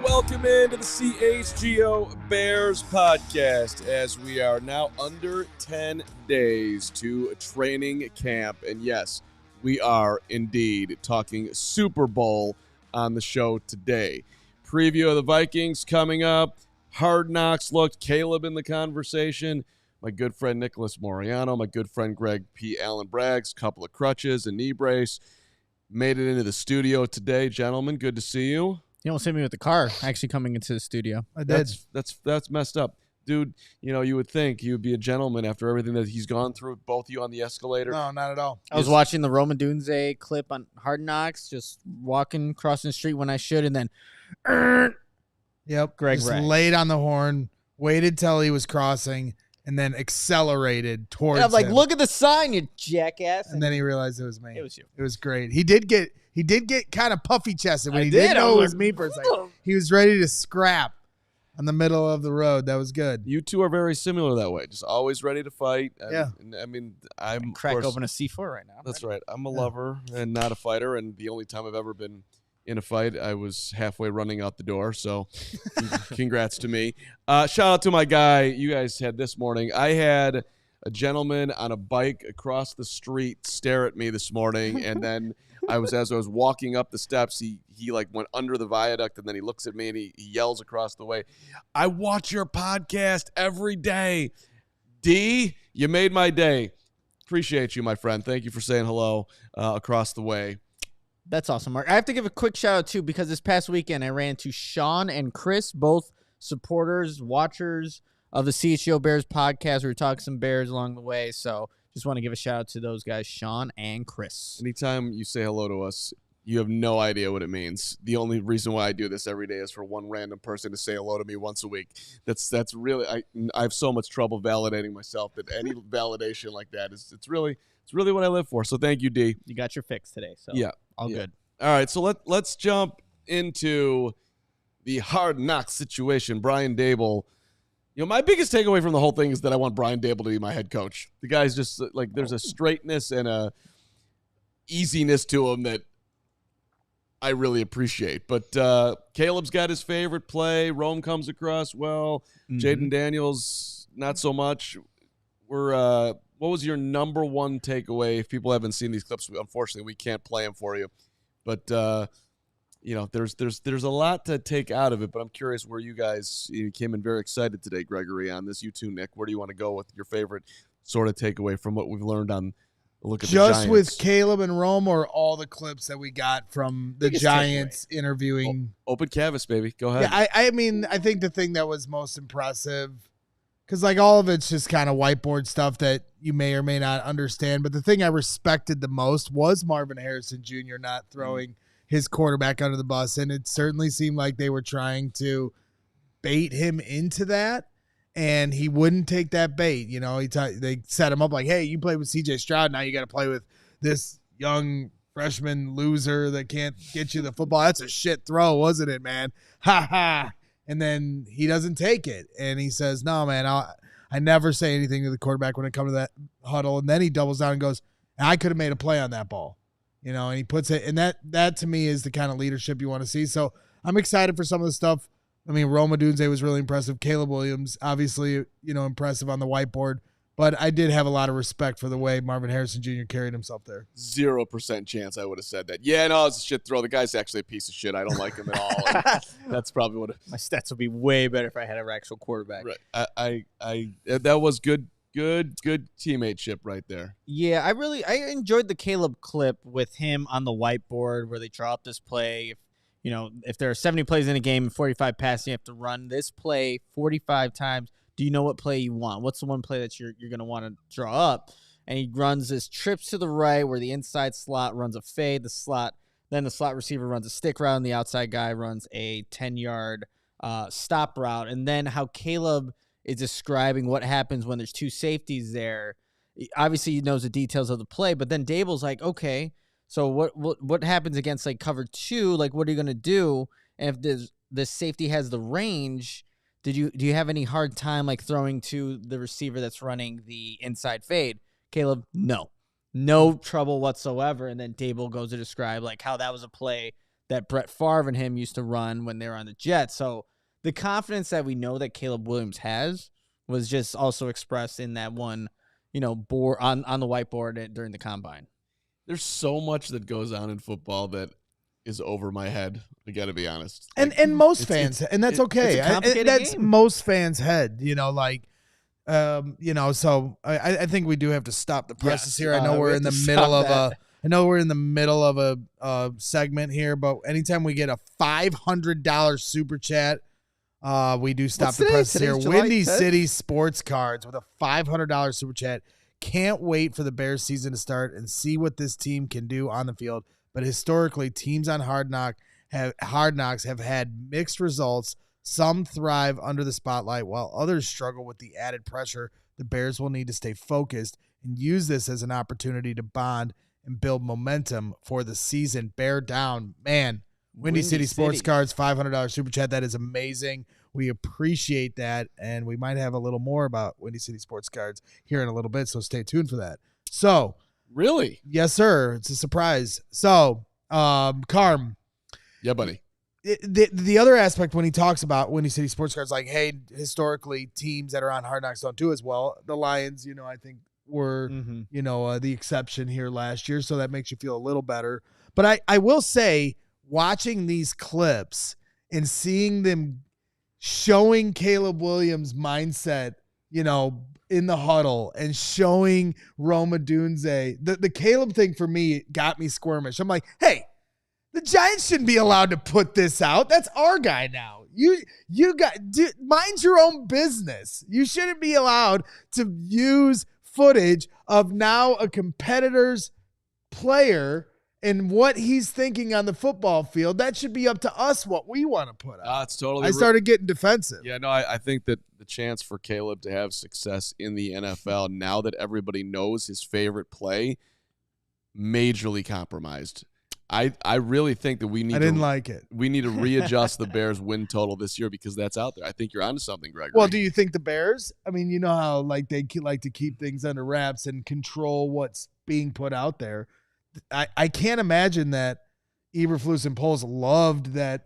welcome into the CHGO Bears Podcast as we are now under 10 days to training camp. And yes, we are indeed talking Super Bowl on the show today. Preview of the Vikings coming up. Hard Knocks looked. Caleb in the conversation. My good friend Nicholas Moreano. My good friend Greg P. Allen Braggs. Couple of crutches, a knee brace. Made it into the studio today, gentlemen. Good to see you. You don't see me with the car actually coming into the studio. I did. That's messed up. Dude, you know, you would think you would be a gentleman after everything that he's gone through, both of you on the escalator. No, not at all. I was watching the Odunze clip on Hard Knocks, just walking, crossing the street when I should, and then Yep. Greg just Ray. laid on the horn, waited till he was crossing, and then accelerated towards and I'm like, him. look at the sign, you jackass. And then he realized it was me. It was you. It was great. He did get kind of puffy chested when I he did. didn't know I it was was like, me for a second. He was ready to scrap on the middle of the road. That was good. You two are very similar that way. Just always ready to fight. Yeah. I mean, I'm Crack of course, open a C4 right now. That's right. I'm a lover and not a fighter. And the only time I've ever been in a fight, I was halfway running out the door. So congrats to me. Shout out to my guy you guys had this morning. I had a gentleman on a bike across the street stare at me this morning. And then as I was walking up the steps, he like went under the viaduct, and then he looks at me and he yells across the way, "I watch your podcast every day. D, you made my day." Appreciate you, my friend. Thank you for saying hello across the way. That's awesome, Mark. I have to give a quick shout out, too, because this past weekend I ran into Sean and Chris, both supporters, watchers of the CHGO Bears podcast. We were talking some Bears along the way, so just want to give a shout out to those guys, Sean and Chris. Anytime you say hello to us, you have no idea what it means. The only reason why I do this every day is for one random person to say hello to me once a week. That's really I have so much trouble validating myself that any validation like that it's really what I live for. So thank you, D. You got your fix today, so Yeah, all good. All right, so let's jump into the Hard Knocks situation. Brian Daboll. You know, my biggest takeaway from the whole thing is that I want Brian Daboll to be my head coach. The guy's just like, there's a straightness and a easiness to him that I really appreciate. But Caleb's got his favorite play. Rome comes across well. Jaden Daniels, not so much. What was your number one takeaway? If people haven't seen these clips, unfortunately, we can't play them for you. But you know, there's a lot to take out of it, but I'm curious where you guys came in very excited today, Gregory, on this. You too, Nick. Where do you want to go with your favorite sort of takeaway from what we've learned on the look at the Giants? Just with Caleb and Rome, or all the clips that we got from the Biggest Giants interviewing? Open canvas, baby. Go ahead. Yeah, I mean, I think the thing that was most impressive, because like all of it's just kind of whiteboard stuff that you may or may not understand, but the thing I respected the most was Marvin Harrison Jr. not throwing his quarterback under the bus, and it certainly seemed like they were trying to bait him into that, and he wouldn't take that bait. You know, they set him up like, hey, you played with C.J. Stroud, now you got to play with this young freshman loser that can't get you the football. That's a shit throw, wasn't it, man? Ha ha. And then he doesn't take it, and he says, no, man, I never say anything to the quarterback when it comes to that huddle. And then he doubles down and goes, I could have made a play on that ball. You know, and he puts it, and that to me is the kind of leadership you want to see. So I'm excited for some of the stuff. I mean, Rome Odunze was really impressive. Caleb Williams, obviously, you know, impressive on the whiteboard. But I did have a lot of respect for the way Marvin Harrison Jr. carried himself there. 0% chance I would have said that. Yeah, no, it's a shit throw. The guy's actually a piece of shit. I don't like him at all. And that's probably what. My stats would be way better if I had an actual quarterback. Right. I that was good teammateship right there. Yeah, I enjoyed the Caleb clip with him on the whiteboard where they draw up this play. If there are 70 plays in a game and 45 passing, you have to run this play 45 times. Do you know what play you want? What's the one play that you're going to want to draw up? And he runs this trips to the right where the inside slot runs a fade, then the slot receiver runs a stick route, and the outside guy runs a 10-yard stop route. And then how Caleb is describing what happens when there's two safeties there. Obviously, he knows the details of the play, but then Daboll's like, okay, so what happens against like cover two? Like, what are you going to do? And if the safety has the range, do you have any hard time like throwing to the receiver that's running the inside fade? Caleb, no trouble whatsoever. And then Daboll goes to describe like how that was a play that Brett Favre and him used to run when they were on the Jets. So the confidence that we know that Caleb Williams has was just also expressed in that one, board on the whiteboard during the combine. There's so much that goes on in football that is over my head. I got to be honest. And most fans, and that's okay. It's a complicated that's game. most fans' head, so I think we do have to stop the presses here. I know we're in the middle of a segment here, but anytime we get a $500 super chat, we do stop the presses here. Windy City Sports Cards with a $500 super chat. Can't wait for the Bears season to start and see what this team can do on the field. But historically, teams on Hard Knocks have had mixed results. Some thrive under the spotlight, while others struggle with the added pressure. The Bears will need to stay focused and use this as an opportunity to bond and build momentum for the season. Bear down. Man, Windy City Sports Cards, $500 super chat. That is amazing. We appreciate that, and we might have a little more about Windy City Sports Cards here in a little bit, so stay tuned for that. So, really? Yes, sir. It's a surprise. So, Carm. Yeah, buddy. The other aspect when he talks about Windy City Sports Cards, like, hey, historically, teams that are on Hard Knocks don't do as well. The Lions, I think were, the exception here last year, so that makes you feel a little better. But I will say, watching these clips and seeing them showing Caleb Williams' mindset, in the huddle and showing Rome Odunze, the Caleb thing for me got me squirmish. I'm like, hey, the Giants shouldn't be allowed to put this out. That's our guy now. Mind your own business. You shouldn't be allowed to use footage of now a competitor's player and what he's thinking on the football field. That should be up to us what we want to put out. It's totally. I started getting defensive. Yeah, no, I think that the chance for Caleb to have success in the NFL now that everybody knows his favorite play, majorly compromised. I really think that we need. I didn't like it. We need to readjust the Bears win total this year because that's out there. I think you're onto something, Gregory. Well, do you think the Bears? I mean, you know how they like to keep things under wraps and control what's being put out there. I can't imagine that Eberflus and Poles loved that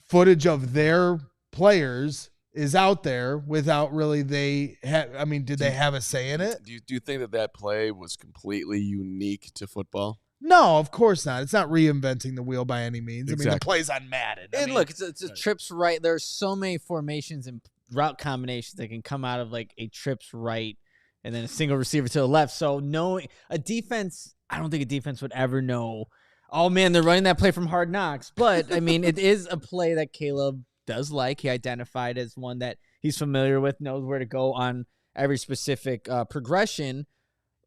footage of their players is out there without really did they have a say in it? Do you think that play was completely unique to football? No, of course not. It's not reinventing the wheel by any means. Exactly. I mean, the play's on Madden. Look, it's a trips right. There's so many formations and route combinations that can come out of like a trips right and then a single receiver to the left. So knowing a defense, I don't think a defense would ever know, oh, man, they're running that play from Hard Knocks. But, I mean, it is a play that Caleb does like. He identified as one that he's familiar with, knows where to go on every specific progression.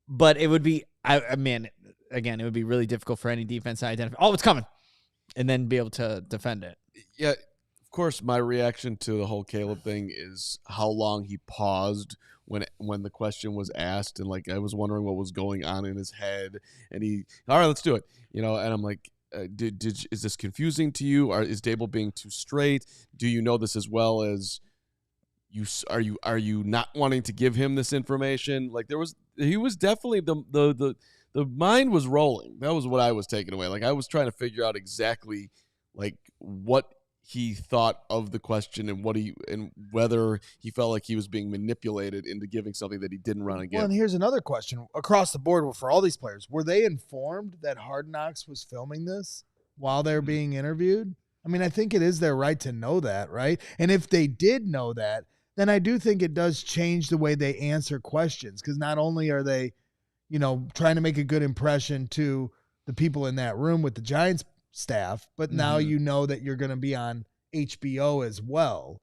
But it would be, again, it would be really difficult for any defense to identify, oh, it's coming, and then be able to defend it. Yeah, of course, my reaction to the whole Caleb thing is how long he paused when the question was asked, and like I was wondering what was going on in his head, and all right, let's do it, and I'm like, is this confusing to you, or is Dable being too straight? Do you know this as well as you? Are you not wanting to give him this information? Like he was definitely the mind was rolling. That was what I was taking away. Like I was trying to figure out exactly like what he thought of the question and whether he felt like he was being manipulated into giving something that he didn't run again. Well, and here's another question across the board for all these players. Were they informed that Hard Knocks was filming this while they're being interviewed? I mean, I think it is their right to know that, right? And if they did know that, then I do think it does change the way they answer questions, because not only are they, trying to make a good impression to the people in that room with the Giants staff, but now you know that you're going to be on HBO as well.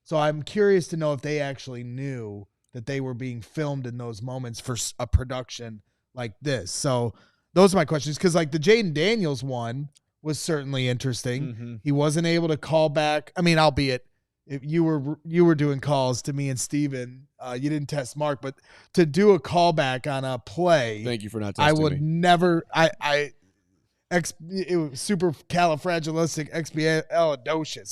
So I'm curious to know if they actually knew that they were being filmed in those moments for a production like this. So those are my questions, because like the Jaden Daniels one was certainly interesting. He wasn't able to call back. I mean, albeit if you were doing calls to me and Steven, you didn't test Mark, but to do a callback on a play. Thank you for not testing me. I would me. never. It was super califragilistic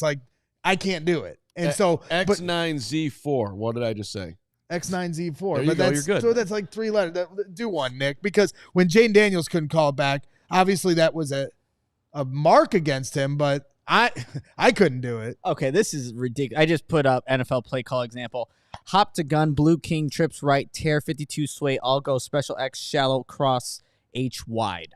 Like I can't do it, and so X9Z4. What did I just say? X9Z4. There you go. You're good. So that's like 3 letters. Do one, Nick, because when Jane Daniels couldn't call back, obviously that was a a mark against him, but I couldn't do it. Okay, this is ridiculous. I just put up NFL play call example. Hop to gun, blue king, trips right, tear 52 sway, all go, special X, shallow, cross, H wide.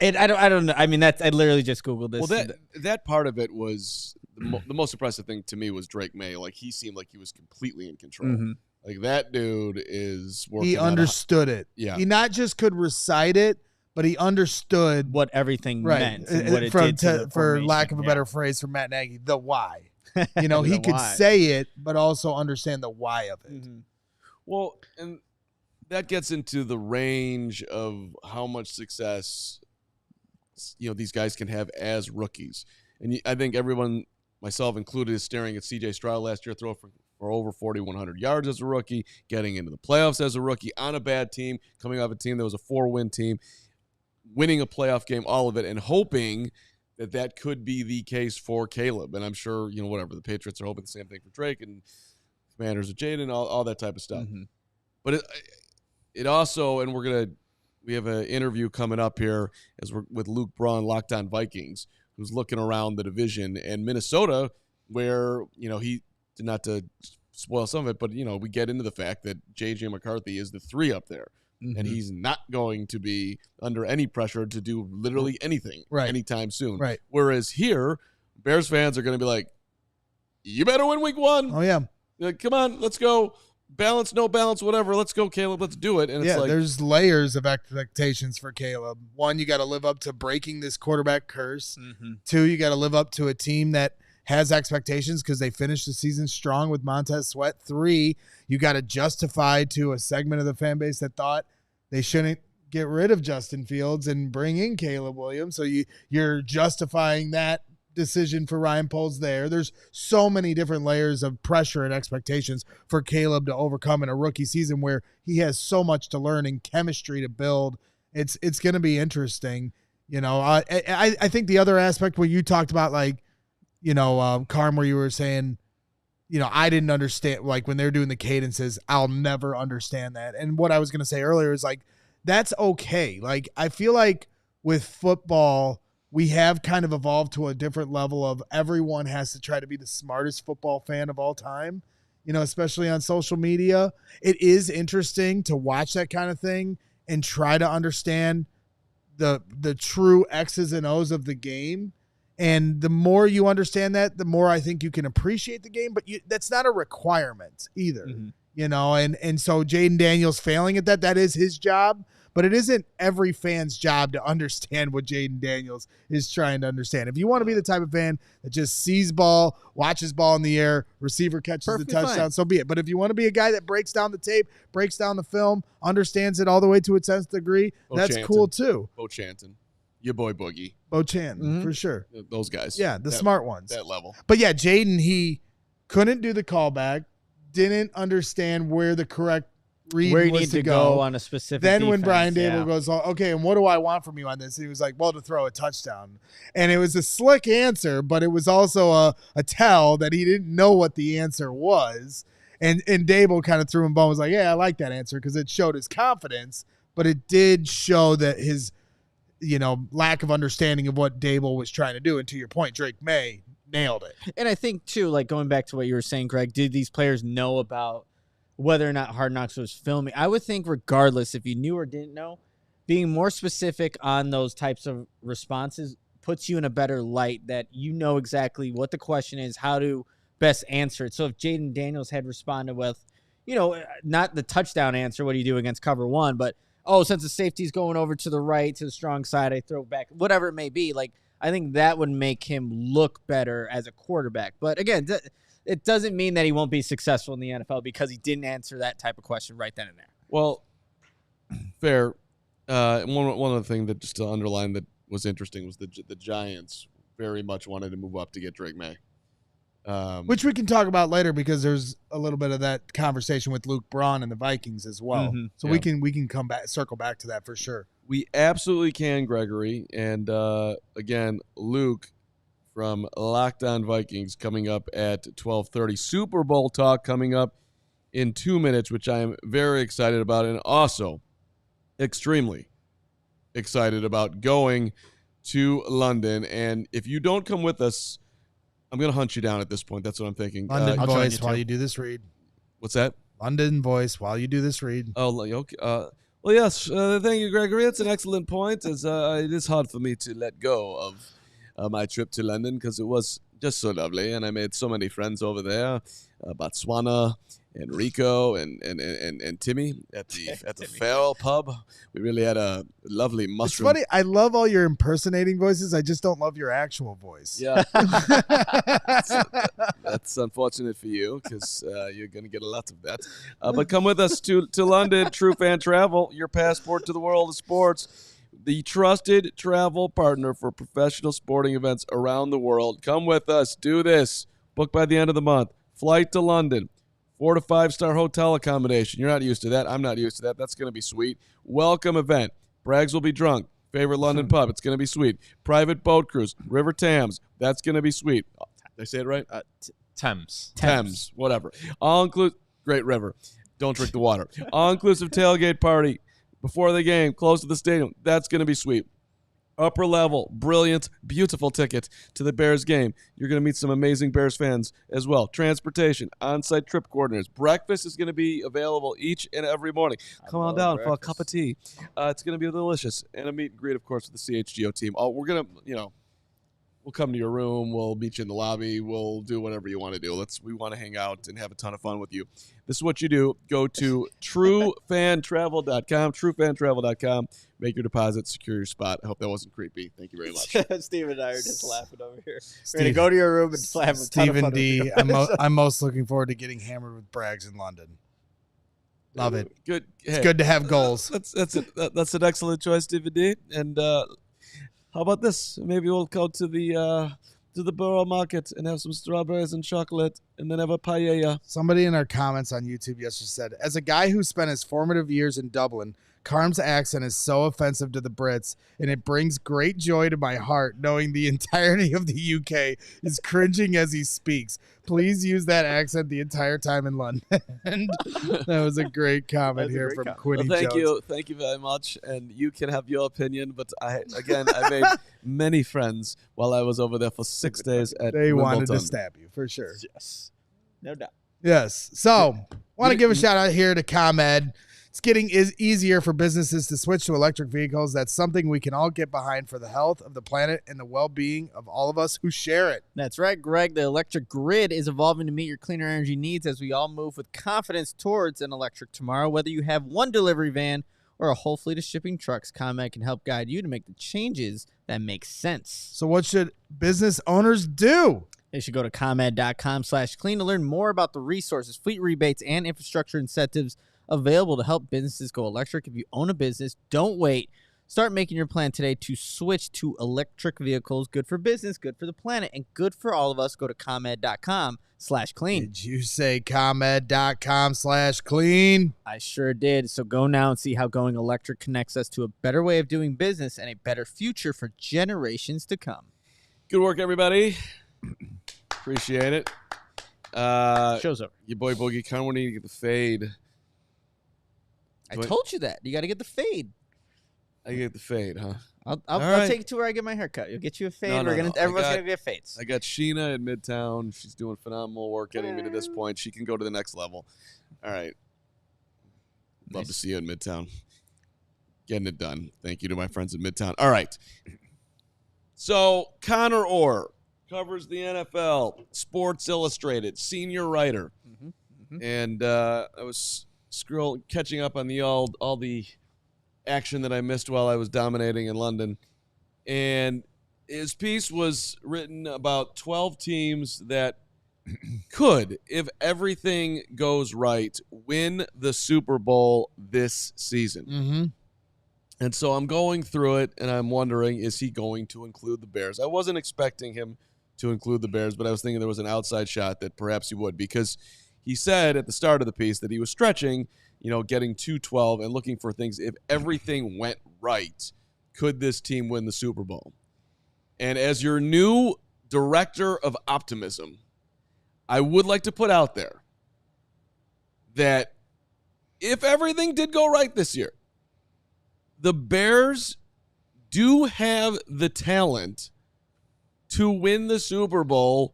And I don't know. I mean, I literally just Googled this. Well, that part of it was the most impressive thing to me was Drake May. Like, he seemed like he was completely in control. Mm-hmm. Like, that dude is working. He understood it. Yeah. He not just could recite it, but he understood what everything meant and what it did for lack of a better phrase from Matt Nagy, the why. You know, he could say it, but also understand the why of it. Mm-hmm. Well, and that gets into the range of how much success, you know, these guys can have as rookies. And I think everyone, myself included, is staring at C.J. Stroud last year, throw for over 4,100 yards as a rookie, getting into the playoffs as a rookie, on a bad team, coming off a team that was a 4-win team, winning a playoff game, all of it, and hoping that could be the case for Caleb. And I'm sure, you know, whatever, the Patriots are hoping the same thing for Drake, and Commanders of Jaden, all that type of stuff. Mm-hmm. But it also, and we have an interview coming up here with Luke Braun, Locked On Vikings, who's looking around the division, and Minnesota, where, you know, he did not to spoil some of it, but, you know, we get into the fact that J.J. McCarthy is the 3 up there. Mm-hmm. And he's not going to be under any pressure to do literally anything anytime soon. Right. Whereas here, Bears fans are going to be like, you better win week 1. Oh, yeah. Like, come on, let's go. Balance, no balance, whatever. Let's go, Caleb. Let's do it. And it's like, there's layers of expectations for Caleb. 1, you got to live up to breaking this quarterback curse. Mm-hmm. 2, you got to live up to a team that has expectations because they finished the season strong with Montez Sweat. 3, you got to justify to a segment of the fan base that thought they shouldn't get rid of Justin Fields and bring in Caleb Williams. So you're justifying that decision for Ryan Poles there. There's so many different layers of pressure and expectations for Caleb to overcome in a rookie season where he has so much to learn and chemistry to build. It's going to be interesting. You know, I think the other aspect where you talked about, like, you know, Carm, where you were saying, you know, I didn't understand, like, when they're doing the cadences, I'll never understand that. And what I was going to say earlier is, like, that's okay. Like, I feel like with football, we have kind of evolved to a different level of everyone has to try to be the smartest football fan of all time, you know, especially on social media. It is interesting to watch that kind of thing and try to understand the true X's and O's of the game. And the more you understand that, the more I think you can appreciate the game. But that's not a requirement either, you know. And so Jaden Daniels failing at that is his job. But it isn't every fan's job to understand what Jaden Daniels is trying to understand. If you want to be the type of fan that just sees ball, watches ball in the air, receiver catches the touchdown, so be it. But if you want to be a guy that breaks down the tape, breaks down the film, understands it all the way to its nth degree, that's cool too. Bo Chanton. Your boy Boogie. Bo Chanton, for sure. Those guys. Yeah, the smart ones. That level. But yeah, Jaden, he couldn't do the callback, didn't understand where the correct read where you was need to go on a specific Then defense, when Brian Dable goes, okay, and what do I want from you on this? He was like, well, to throw a touchdown. And it was a slick answer, but it was also a tell that he didn't know what the answer was. And Dable kind of threw him a bone, was like, yeah, I like that answer because it showed his confidence, but it did show that his, you know, lack of understanding of what Dable was trying to do. And to your point, Drake May nailed it. And I think, too, like going back to what you were saying, Greg, did these players know about whether or not Hard Knocks was filming? I would think regardless, if you knew or didn't know, being more specific on those types of responses puts you in a better light that you know exactly what the question is, how to best answer it. So if Jaden Daniels had responded with, you know, not the touchdown answer, what do you do against cover 1, but, oh, since the safety's going over to the right, to the strong side, I throw back, whatever it may be. Like, I think that would make him look better as a quarterback. But again, it doesn't mean that he won't be successful in the NFL because he didn't answer that type of question right then and there. Well, fair. One of the things that just to underline that was interesting was the Giants very much wanted to move up to get Drake May. Which we can talk about later because there's a little bit of that conversation with Luke Braun and the Vikings as well. So we can come back, circle back to that for sure. We absolutely can, Gregory. And again, Luke from Locked On Vikings coming up at 12:30. Super Bowl talk coming up in 2 minutes, which I am very excited about, and also extremely excited about going to London. And if you don't come with us, I'm going to hunt you down at this point. That's what I'm thinking. London I'll join voice you while too. you do this read. What's that? London voice while you do this read. Oh, okay. Well, yes. Thank you, Gregory. It's an excellent point. It is hard for me to let go of my trip to London because it was just so lovely, and I made so many friends over there. Botswana, Enrico, and Timmy at the Farrell pub. We really had a lovely mushroom. It's funny. I love all your impersonating voices. I just don't love your actual voice. Yeah. That's unfortunate for you because you're going to get a lot of that. But come with us to London, True Fan Travel, your passport to the world of sports. The trusted travel partner for professional sporting events around the world. Come with us. Do this. Book by the end of the month. Flight to London. 4 to 5-star hotel accommodation. You're not used to that. I'm not used to that. That's going to be sweet. Welcome event. Braggs will be drunk. Favorite London pub. It's going to be sweet. Private boat cruise. River Thames. That's going to be sweet. Did I say it right? Thames. Whatever. All-inclusive. Great river. Don't drink the water. All-inclusive tailgate party. Before the game, close to the stadium. That's going to be sweet. Upper level, brilliant, beautiful ticket to the Bears game. You're going to meet some amazing Bears fans as well. Transportation, on-site trip coordinators. Breakfast is going to be available each and every morning. Come on down for a cup of tea. It's going to be delicious. And a meet and greet, of course, with the CHGO team. We're going to, we'll come to your room. We'll meet you in the lobby. We'll do whatever you want to do. We want to hang out and have a ton of fun with you. This is what you do. Go to truefantravel.com, truefantravel.com. Make your deposit, secure your spot. I hope that wasn't creepy. Thank you very much. Steve and I are just laughing over here. We're going to go to your room and just have a ton of fun. D, I'm most looking forward to getting hammered with Braggs in London. Love it. Good. It's good to have goals. That's an excellent choice, Stephen D. And how about this? Maybe we'll go to the borough market and have some strawberries and chocolate, and then have a paella. Somebody in our comments on YouTube yesterday said, as a guy who spent his formative years in Dublin, Carm's accent is so offensive to the Brits, and it brings great joy to my heart knowing the entirety of the UK is cringing as he speaks. Please use that accent the entire time in London. That was a great comment here from Quinny Jones. Thank you very much, and you can have your opinion, but I made many friends while I was over there for 6 days at They Wimbledon. wanted to stab you, for sure. Yes. No doubt. Yes. So, want to give a shout out here to ComEd. It's getting easier for businesses to switch to electric vehicles. That's something we can all get behind for the health of the planet and the well-being of all of us who share it. That's right, Greg. The electric grid is evolving to meet your cleaner energy needs as we all move with confidence towards an electric tomorrow. Whether you have one delivery van or a whole fleet of shipping trucks, ComEd can help guide you to make the changes that make sense. So what should business owners do? They should go to ComEd.com/clean to learn more about the resources, fleet rebates, and infrastructure incentives available to help businesses go electric. If you own a business, don't wait. Start making your plan today to switch to electric vehicles. Good for business, good for the planet, and good for all of us. Go to ComEd.com/clean. Did you say ComEd.com/clean? I sure did. So go now and see how going electric connects us to a better way of doing business and a better future for generations to come. Good work, everybody. Appreciate it. Show's over. Your boy Boogie Con, we need to get the fade. I told you that. You got to get the fade. I get the fade, huh? I'll take you to where I get my haircut. You'll get you a fade. No. Everyone's going to get fades. I got Sheena at Midtown. She's doing phenomenal work getting me to this point. She can go to the next level. All right. Love to see you in Midtown. Getting it done. Thank you to my friends at Midtown. All right. So, Connor Orr covers the NFL, Sports Illustrated, senior writer. And I was catching up on all the action that I missed while I was dominating in London. And his piece was written about 12 teams that could, if everything goes right, win the Super Bowl this season. Mm-hmm. And so I'm going through it, and I'm wondering, is he going to include the Bears? I wasn't expecting him to include the Bears, but I was thinking there was an outside shot that perhaps he would, because he said at the start of the piece that he was stretching, getting to 12 and looking for things. If everything went right, could this team win the Super Bowl? And as your new director of optimism, I would like to put out there that if everything did go right this year, the Bears do have the talent to win the Super Bowl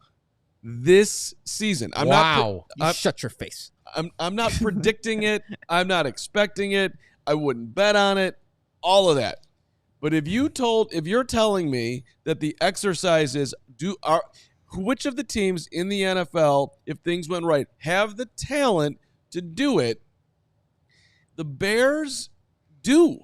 this season. Shut your face. I'm not predicting it. I'm not expecting it. I wouldn't bet on it. All of that. But if you're telling me that the exercises which of the teams in the NFL, if things went right, have the talent to do it, the Bears do.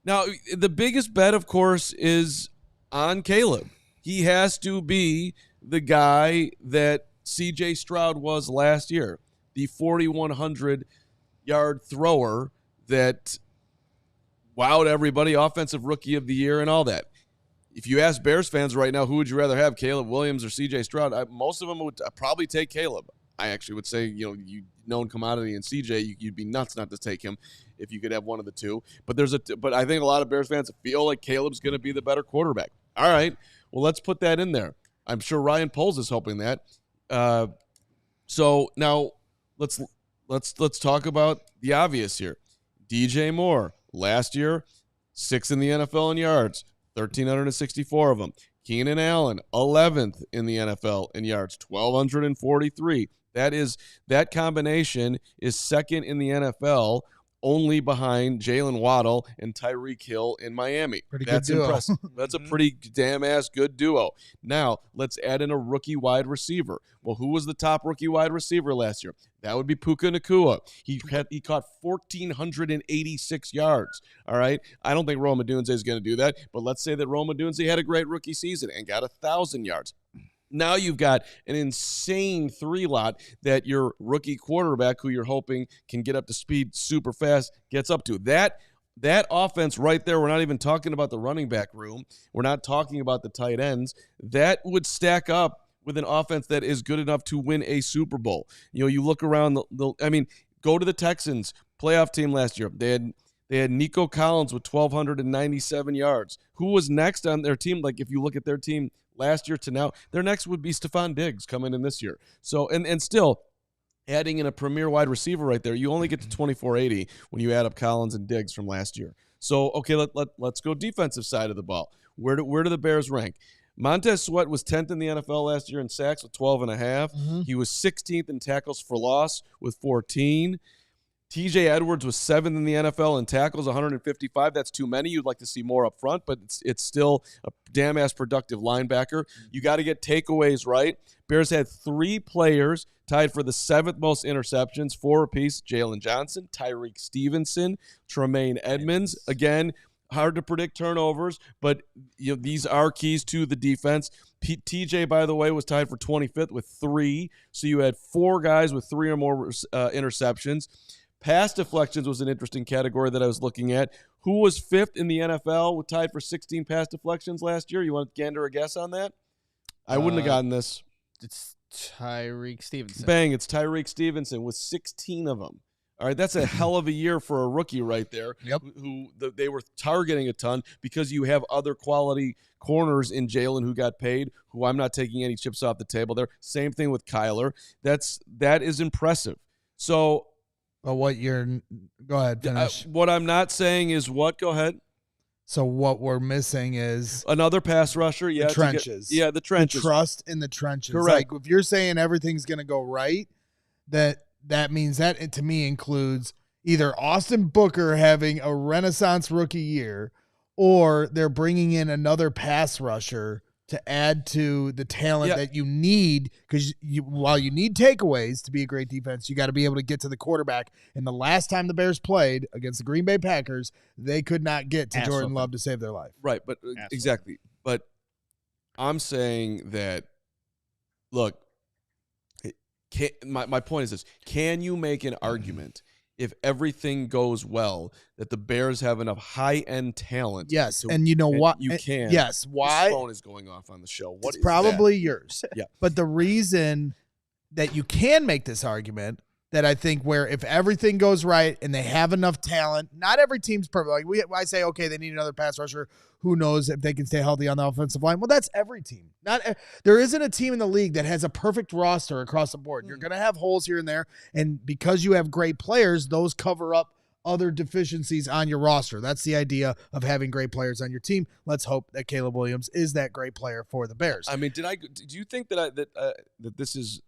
Now, the biggest bet, of course, is on Caleb. He has to be the guy that C.J. Stroud was last year, the 4,100-yard thrower that wowed everybody, offensive rookie of the year and all that. If you ask Bears fans right now, who would you rather have, Caleb Williams or C.J. Stroud? Most of them would probably take Caleb. I actually would say, known commodity in C.J., you'd be nuts not to take him if you could have one of the two. But I think a lot of Bears fans feel like Caleb's going to be the better quarterback. All right, well, let's put that in there. I'm sure Ryan Poles is hoping that. So now let's talk about the obvious here. DJ Moore, last year, 6th in the NFL in yards, 1,364 of them. Keenan Allen, 11th in the NFL in yards, 1,243. That combination is second in the NFL, only behind Jalen Waddle and Tyreek Hill in Miami. That's impressive. That's a pretty damn-ass good duo. Now, let's add in a rookie wide receiver. Well, who was the top rookie wide receiver last year? That would be Puka Nacua. He caught 1,486 yards, all right? I don't think Rome Odunze is going to do that, but let's say that Rome Odunze had a great rookie season and got 1,000 yards. Now you've got an insane 3-lot that your rookie quarterback, who you're hoping can get up to speed super fast, gets up to. That offense right there, we're not even talking about the running back room. We're not talking about the tight ends. That would stack up with an offense that is good enough to win a Super Bowl. You look around, go to the Texans playoff team last year. They had Nico Collins with 1,297 yards. Who was next on their team? Like, if you look at their team last year to now, their next would be Stephon Diggs coming in this year. So, and still, adding in a premier wide receiver right there, you only get to 2,480 when you add up Collins and Diggs from last year. So, okay, let's go defensive side of the ball. Where do the Bears rank? Montez Sweat was 10th in the NFL last year in sacks with 12.5. Mm-hmm. He was 16th in tackles for loss with 14. TJ Edwards was 7th in the NFL in tackles, 155. That's too many. You'd like to see more up front, but it's still a damn-ass productive linebacker. You got to get takeaways right. Bears had 3 players tied for the 7th most interceptions, 4 apiece. Jalen Johnson, Tyreek Stevenson, Tremaine Edmonds. Again, hard to predict turnovers, but these are keys to the defense. TJ, by the way, was tied for 25th with 3. So you had 4 guys with 3 or more interceptions. Pass deflections was an interesting category that I was looking at. Who was 5th in the NFL, tied for 16 pass deflections last year? You want to gander a guess on that? I wouldn't have gotten this. It's Tyreek Stevenson. Bang, it's Tyreek Stevenson with 16 of them. All right, that's a hell of a year for a rookie right there. Yep. They were targeting a ton because you have other quality corners in Jalen who got paid, who I'm not taking any chips off the table there. Same thing with Kyler. That is impressive. So, but go ahead, finish. What I'm not saying is what? Go ahead. So what we're missing is another pass rusher. Yeah, the trenches. The trenches. The trust in the trenches. Correct. Like, if you're saying everything's going to go right, that means that it, to me, includes either Austin Booker having a Renaissance rookie year, or they're bringing in another pass rusher to add to the talent that you need, because while you need takeaways to be a great defense, you got to be able to get to the quarterback. And the last time the Bears played against the Green Bay Packers, they could not get to Jordan Love to save their life. Right, but exactly. But I'm saying that, look, my point is this. Can you make an argument if everything goes well that the Bears have enough high-end talent? Yes, and you know what? You can. Yes, why? This phone is going off on the show. What it's is probably that? Yours. Yeah. But the reason that you can make this argument, that I think, where if everything goes right and they have enough talent, not every team's perfect. Like I say, okay, they need another pass rusher. Who knows if they can stay healthy on the offensive line? Well, that's every team. There isn't a team in the league that has a perfect roster across the board. You're going to have holes here and there, and because you have great players, those cover up other deficiencies on your roster. That's the idea of having great players on your team. Let's hope that Caleb Williams is that great player for the Bears. I mean, do you think that this is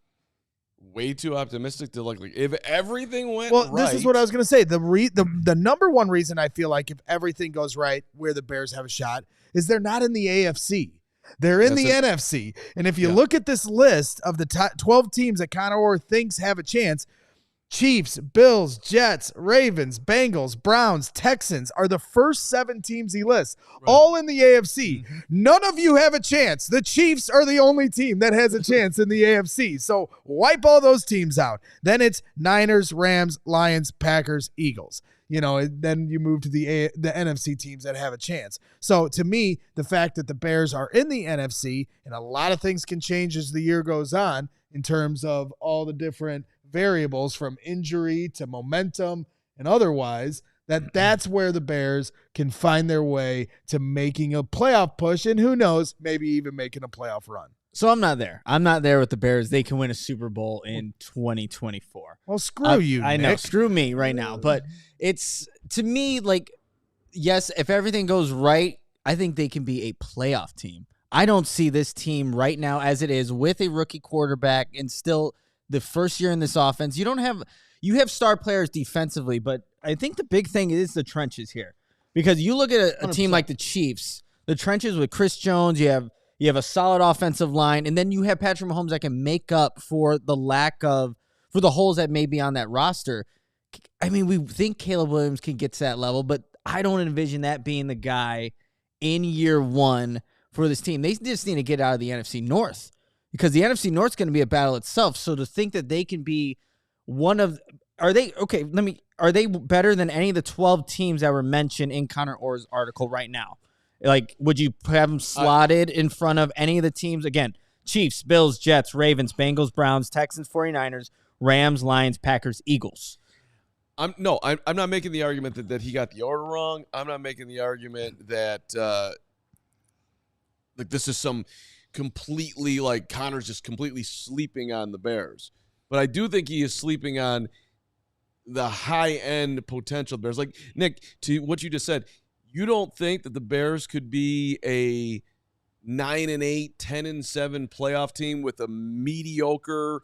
way too optimistic to like if everything went right? This is what I was going to say. The number one reason I feel like if everything goes right, where the Bears have a shot is they're not in the AFC. They're in the NFC. And if you look at this list of the top 12 teams that Connor Orr thinks have a chance, Chiefs, Bills, Jets, Ravens, Bengals, Browns, Texans are the first 7 teams he lists, all in the AFC. Mm-hmm. None of you have a chance. The Chiefs are the only team that has a chance in the AFC. So wipe all those teams out. Then it's Niners, Rams, Lions, Packers, Eagles. Then you move to the NFC teams that have a chance. So to me, the fact that the Bears are in the NFC, and a lot of things can change as the year goes on in terms of all the different variables from injury to momentum and otherwise, that's where the Bears can find their way to making a playoff push, and who knows, maybe even making a playoff run. So I'm not there. I'm not there with the Bears. They can win a Super Bowl in 2024. Well, screw you, I Nick. know. Screw me right now. But it's, to me, like, yes, if everything goes right, I think they can be a playoff team. I don't see this team right now as it is with a rookie quarterback and still the first year in this offense. You have star players defensively, but I think the big thing is the trenches here. Because you look at a team like the Chiefs, the trenches with Chris Jones, you have a solid offensive line, and then you have Patrick Mahomes that can make up for the holes that may be on that roster. I mean, we think Caleb Williams can get to that level, but I don't envision that being the guy in year one for this team. They just need to get out of the NFC North because the NFC North is going to be a battle itself. So to think that they can be are they better than any of the 12 teams that were mentioned in Connor Orr's article right now? Like, would you have them slotted in front of any of the teams? Again, Chiefs, Bills, Jets, Ravens, Bengals, Browns, Texans, 49ers, Rams, Lions, Packers, Eagles. I'm not making the argument that he got the order wrong. I'm not making the argument that like this is some completely like Connor's just completely sleeping on the Bears. But I do think he is sleeping on the high-end potential Bears. Like, Nick, to what you just said, you don't think that the Bears could be a 9-8, 10-7 playoff team with a mediocre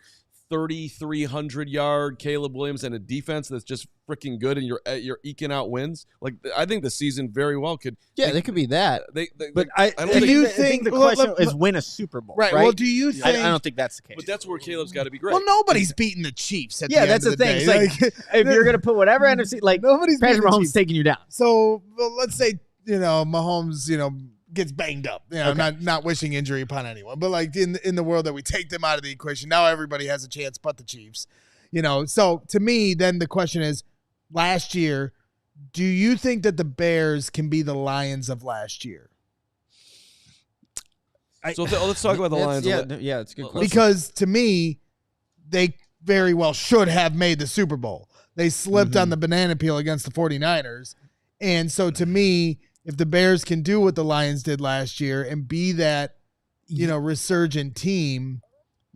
3,300-yard Caleb Williams and a defense that's just freaking good, and you're eking out wins? Like, I think the season very well could. Yeah, they could be that. But I think the question is win a Super Bowl, right? Well, do you think? I don't think that's the case. But that's where Caleb's got to be great. Well, nobody's beating the Chiefs. That's the thing. It's like if you're gonna put whatever NFC, like nobody's Patrick Mahomes taking you down. So let's say Mahomes, gets banged up. Not wishing injury upon anyone, but like in the world that we take them out of the equation, now everybody has a chance but the Chiefs. So to me, then the question is, last year, do you think that the Bears can be the Lions of last year? So let's talk about the Lions. Yeah, it's a good question. Because to me, they very well should have made the Super Bowl. They slipped on the banana peel against the 49ers. And so to me, if the Bears can do what the Lions did last year and be that, resurgent team,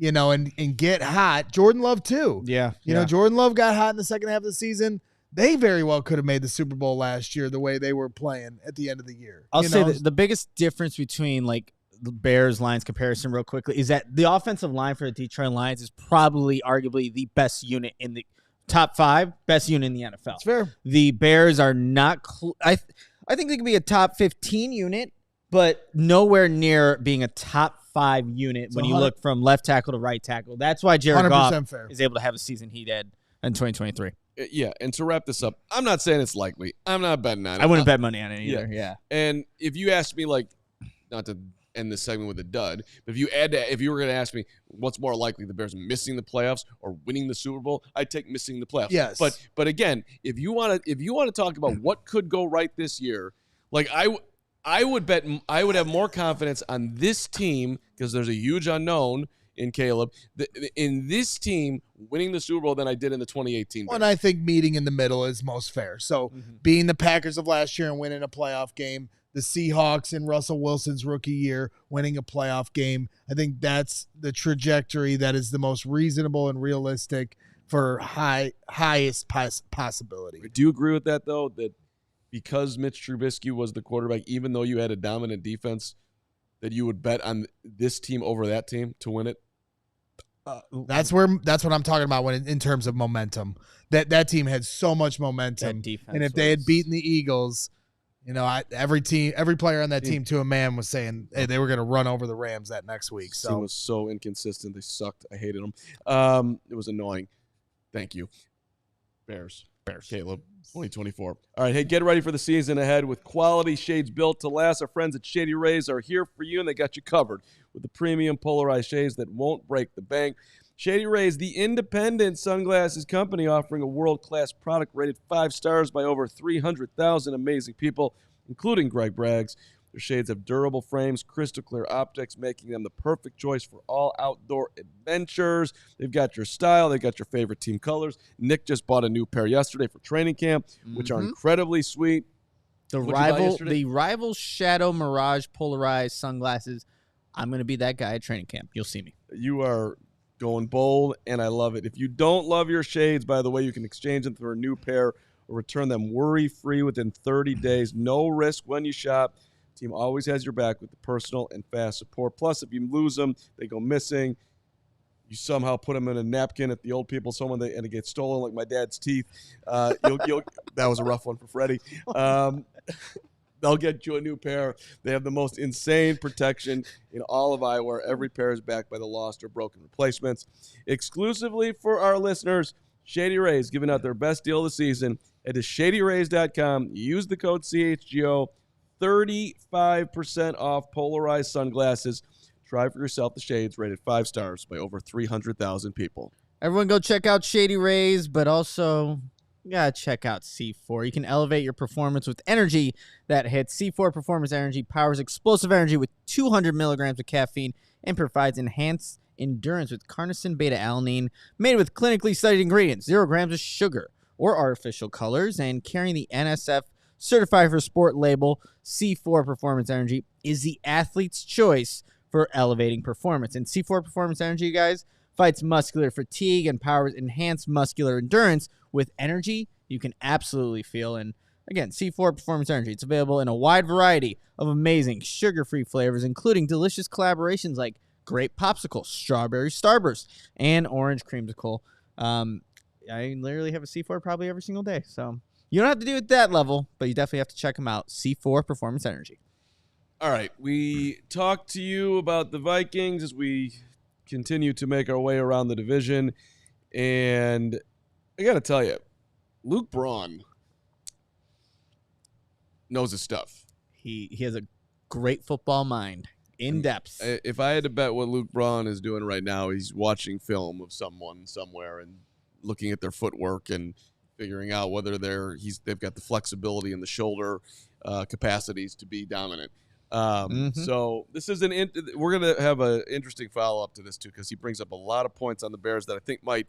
and get hot, Jordan Love too. Yeah. Jordan Love got hot in the second half of the season. They very well could have made the Super Bowl last year the way they were playing at the end of the year. I'll say that the biggest difference between like the Bears-Lions comparison real quickly is that the offensive line for the Detroit Lions is probably arguably the best unit in the top 5, best unit in the NFL. That's fair. The Bears are not I think they could be a top 15 unit, but nowhere near being a top 5 unit when you look from left tackle to right tackle. That's why Jared Goff is able to have a season he did in 2023. Yeah, and to wrap this up, I'm not saying it's likely. I'm not betting on it. I wouldn't bet money on it either, yeah. And if you asked me, like, not to end this segment with a dud, but if you were going to ask me what's more likely, the Bears missing the playoffs or winning the Super Bowl, I'd take missing the playoffs. Yes. But again, if you want to talk about what could go right this year, like I would bet I would have more confidence on this team because there's a huge unknown in Caleb in this team winning the Super Bowl than I did in the 2018. Well, and I think meeting in the middle is most fair. So being the Packers of last year and winning a playoff game, the Seahawks in Russell Wilson's rookie year winning a playoff game, I think that's the trajectory that is the most reasonable and realistic for highest possibility. Do you agree with that, though, that because Mitch Trubisky was the quarterback, even though you had a dominant defense, that you would bet on this team over that team to win it? That's what I'm talking about when in terms of momentum. That team had so much momentum, and if they had beaten the Eagles, every player on that team to a man was saying they were going to run over the Rams that next week. So team was so inconsistent. They sucked. I hated them. It was annoying. Thank you. Bears. Caleb, 2024. All right, hey, get ready for the season ahead with quality shades built to last. Our friends at Shady Rays are here for you, and they got you covered with the premium polarized shades that won't break the bank. Shady Rays, the independent sunglasses company offering a world-class product rated 5 stars by over 300,000 amazing people, including Greg Braggs. Their shades have durable frames, crystal clear optics, making them the perfect choice for all outdoor adventures. They've got your style. They've got your favorite team colors. Nick just bought a new pair yesterday for training camp, which are incredibly sweet. The rival Shadow Mirage polarized sunglasses. I'm going to be that guy at training camp. You'll see me. You are going bold, and I love it. If you don't love your shades, by the way, you can exchange them for a new pair or return them worry-free within 30 days. No risk when you shop. Team always has your back with the personal and fast support. Plus, if you lose them, they go missing. You somehow put them in a napkin at the old people's home and it gets stolen, like my dad's teeth. That was a rough one for Freddie. They'll get you a new pair. They have the most insane protection in all of eyewear. Every pair is backed by the lost or broken replacements. Exclusively for our listeners, Shady Rays giving out their best deal of the season. Head to shadyrays.com. Use the code CHGO. 35% off polarized sunglasses. Try for yourself the shades rated 5 stars by over 300,000 people. Everyone go check out Shady Rays, but also you gotta check out C4. You can elevate your performance with energy that hits. C4 Performance Energy powers explosive energy with 200 milligrams of caffeine and provides enhanced endurance with carnosine beta-alanine, made with clinically studied ingredients, 0 grams of sugar or artificial colors, and carrying the NSF Certified for Sport label. C4 Performance Energy is the athlete's choice for elevating performance. And C4 Performance Energy, you guys, fights muscular fatigue and powers enhanced muscular endurance with energy you can absolutely feel. And again, C4 Performance Energy, it's available in a wide variety of amazing sugar-free flavors, including delicious collaborations like grape popsicle, strawberry starburst, and orange creamsicle. I literally have a C4 probably every single day, so you don't have to do it at that level, but you definitely have to check them out. C4 Performance Energy. All right. We talked to you about the Vikings as we continue to make our way around the division. And I got to tell you, Luke Braun knows his stuff. He has a great football mind, in depth. If I had to bet what Luke Braun is doing right now, he's watching film of someone somewhere and looking at their footwork and figuring out whether they've got the flexibility and the shoulder capacities to be dominant. So this is we're going to have an interesting follow-up to this too, because he brings up a lot of points on the Bears that I think might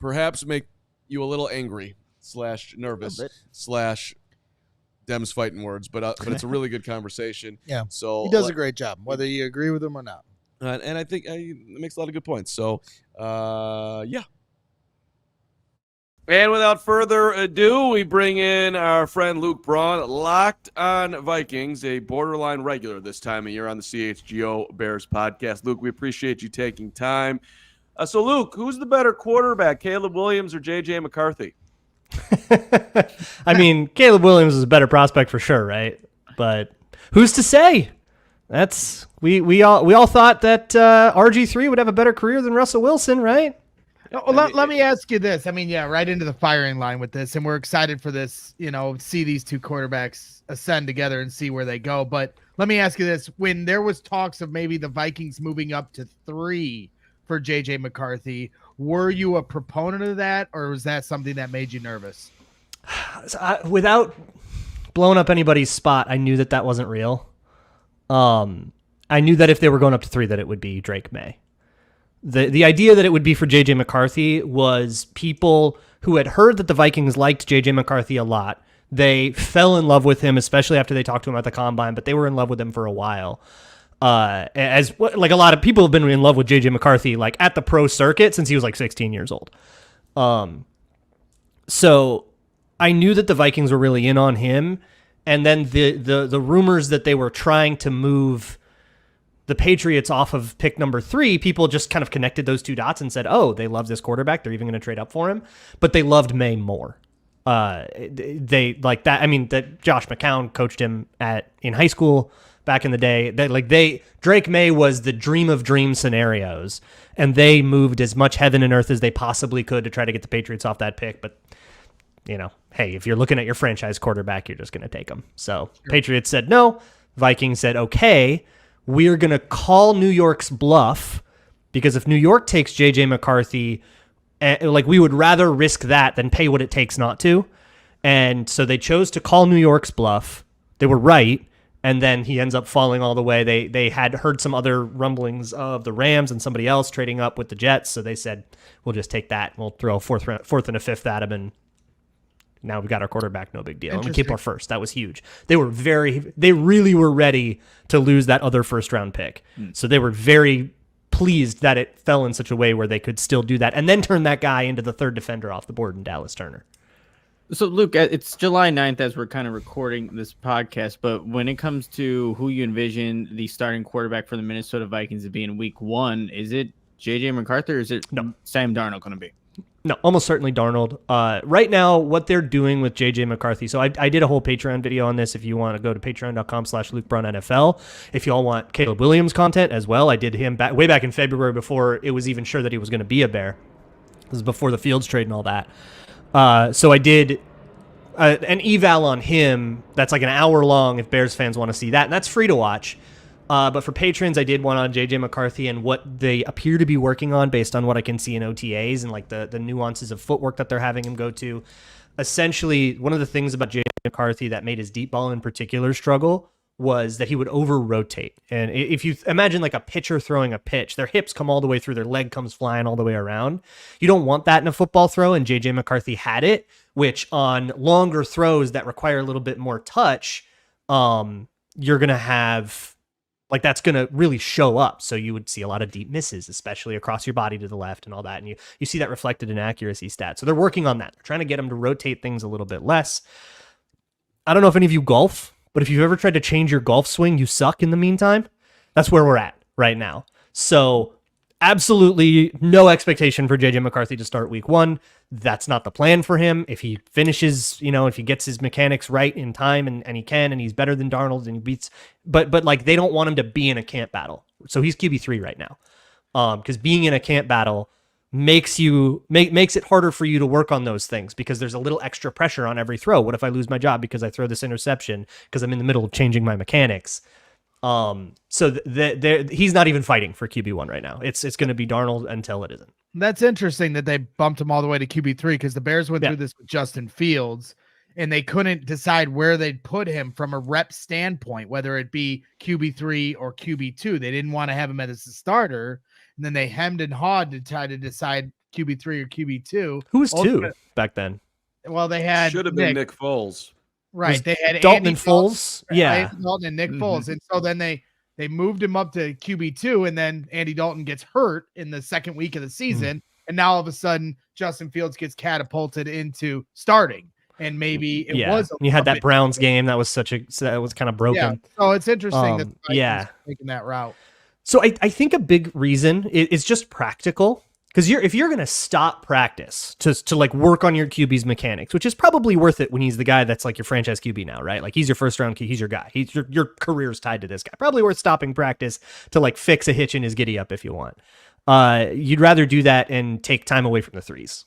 perhaps make you a little angry / nervous / Dems fighting words, but it's a really good conversation. Yeah. So he does a great job, whether you agree with him or not. And I think it makes a lot of good points. So yeah. And without further ado, we bring in our friend Luke Braun, Locked on Vikings, a borderline regular this time of year on the CHGO Bears Podcast. Luke, we appreciate you taking time. So, Luke, who's the better quarterback, Caleb Williams or J.J. McCarthy? I mean, Caleb Williams is a better prospect for sure, right? But who's to say? We all thought that RG3 would have a better career than Russell Wilson, right? Well, let me ask you this. I mean, yeah, right into the firing line with this, and we're excited for this, see these two quarterbacks ascend together and see where they go. But let me ask you this. When there was talks of maybe the Vikings moving up to 3 for J.J. McCarthy, were you a proponent of that, or was that something that made you nervous? Without blowing up anybody's spot, I knew that wasn't real. I knew that if they were going up to 3, that it would be Drake May. The idea that it would be for J.J. McCarthy was people who had heard that the Vikings liked J.J. McCarthy a lot. They fell in love with him, especially after they talked to him at the Combine, but they were in love with him for a while. As a lot of people have been in love with J.J. McCarthy, like at the pro circuit since he was like 16 years old. So I knew that the Vikings were really in on him, and then the rumors that they were trying to move the Patriots off of pick number 3, people just kind of connected those two dots and said, oh, they love this quarterback. They're even going to trade up for him. But they loved May more. They like that. I mean, that Josh McCown coached him in high school back in the day. Drake May was the dream of dream scenarios, and they moved as much heaven and earth as they possibly could to try to get the Patriots off that pick. But, hey, if you're looking at your franchise quarterback, you're just going to take him. So Patriots said no. Vikings said, okay, we're going to call New York's bluff, because if New York takes J.J. McCarthy, we would rather risk that than pay what it takes not to. And so they chose to call New York's bluff. They were right. And then he ends up falling all the way. They had heard some other rumblings of the Rams and somebody else trading up with the Jets. So they said, we'll just take that. We'll throw a fourth and a fifth at him. And now we've got our quarterback. No big deal. And we keep our first. That was huge. They really were ready to lose that other first round pick. So they were very pleased that it fell in such a way where they could still do that and then turn that guy into the third defender off the board in Dallas Turner. So, Luke, it's July 9th as we're kind of recording this podcast, but when it comes to who you envision the starting quarterback for the Minnesota Vikings to be in week 1, is it J.J. McCarthy or is it Sam Darnold going to be? No, almost certainly Darnold. Right now, what they're doing with J.J. McCarthy, so I did a whole Patreon video on this if you want to go to patreon.com/Luke Braun NFL. If you all want Caleb Williams content as well, I did him way back in February before it was even sure that he was going to be a Bear. This was before the Fields trade and all that. So I did an eval on him that's like an hour long if Bears fans want to see that, and that's free to watch. But for patrons, I did one on J.J. McCarthy and what they appear to be working on based on what I can see in OTAs and like the nuances of footwork that they're having him go to. Essentially, one of the things about J.J. McCarthy that made his deep ball in particular struggle was that he would over-rotate. And if you imagine like a pitcher throwing a pitch, their hips come all the way through, their leg comes flying all the way around. You don't want that in a football throw, and J.J. McCarthy had it, which on longer throws that require a little bit more touch, you're going to have... like that's going to really show up. So you would see a lot of deep misses, especially across your body to the left and all that. And you see that reflected in accuracy stats. So they're working on that. They're trying to get him to rotate things a little bit less. I don't know if any of you golf, but if you've ever tried to change your golf swing, you suck in the meantime. That's where we're at right now. So absolutely no expectation for J.J. McCarthy to start week 1. That's not the plan for him. If he finishes, if he gets his mechanics right in time and he can, and he's better than Darnold and he beats, but like they don't want him to be in a camp battle. So he's QB3 right now. Because being in a camp battle makes it harder for you to work on those things because there's a little extra pressure on every throw. What if I lose my job because I throw this interception because I'm in the middle of changing my mechanics? So he's not even fighting for QB1 right now. It's going to be Darnold until it isn't. That's interesting that they bumped him all the way to QB3 because the Bears went through this with Justin Fields and they couldn't decide where they'd put him from a rep standpoint, whether it be QB3 or QB2. They didn't want to have him as a starter. And then they hemmed and hawed to try to decide QB3 or QB2. Who was 2 back then? Well, they had should have been Nick Foles. Right. They had Dalton Andy and Foles. Yeah. Dalton and Nick Foles. And so then they moved him up to QB2, and then Andy Dalton gets hurt in the second week of the season. And now all of a sudden Justin Fields gets catapulted into starting. And maybe it was you had that Browns game that was that was kind of broken. Yeah. So it's interesting that the taking that route. So I think a big reason is just practical. Because if you're going to stop practice to like work on your QB's mechanics, which is probably worth it when he's the guy that's like your franchise QB now, right? Like he's your first round QB, he's your guy. Your career's tied to this guy. Probably worth stopping practice to like fix a hitch in his giddy up if you want. You'd rather do that and take time away from the threes.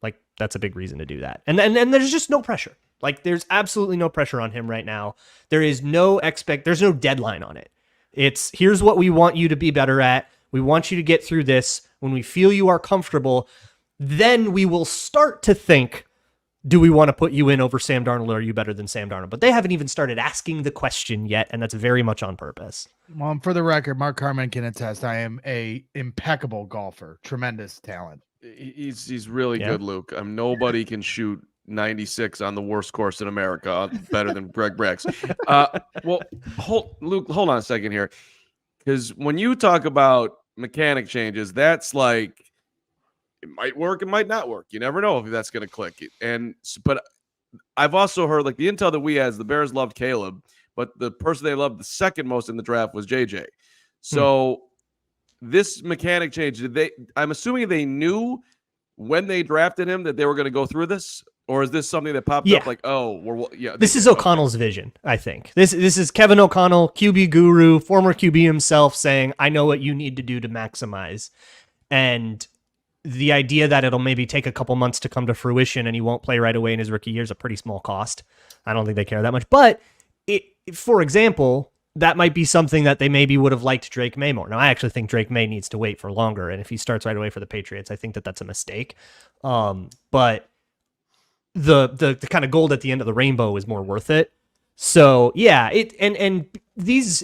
Like that's a big reason to do that. And there's just no pressure. Like there's absolutely no pressure on him right now. There's no deadline on it. It's here's what we want you to be better at. We want you to get through this. When we feel you are comfortable, then we will start to think, do we want to put you in over Sam Darnold or are you better than Sam Darnold? But they haven't even started asking the question yet, and that's very much on purpose. Well, for the record, Mark Carman can attest I am a impeccable golfer. Tremendous talent. He's really good, Luke. Nobody can shoot 96 on the worst course in America better than Greg Braggs. Well, Luke, hold on a second here. Because when you talk about mechanic changes, that's like it might work, it might not work. You never know if that's going to click. But I've also heard like the intel that we had is the Bears loved Caleb, but the person they loved the second most in the draft was JJ. So this mechanic change, I'm assuming they knew when they drafted him that they were going to go through this, or is this something that popped up like, this is O'Connell's vision, I think. This is Kevin O'Connell, QB guru, former QB himself, saying, I know what you need to do to maximize. And the idea that it'll maybe take a couple months to come to fruition and he won't play right away in his rookie year is a pretty small cost. I don't think they care that much. But, for example, that might be something that they maybe would have liked Drake May more. Now, I actually think Drake May needs to wait for longer. And if he starts right away for the Patriots, I think that that's a mistake. But the kind of gold at the end of the rainbow is more worth it. So, yeah, and these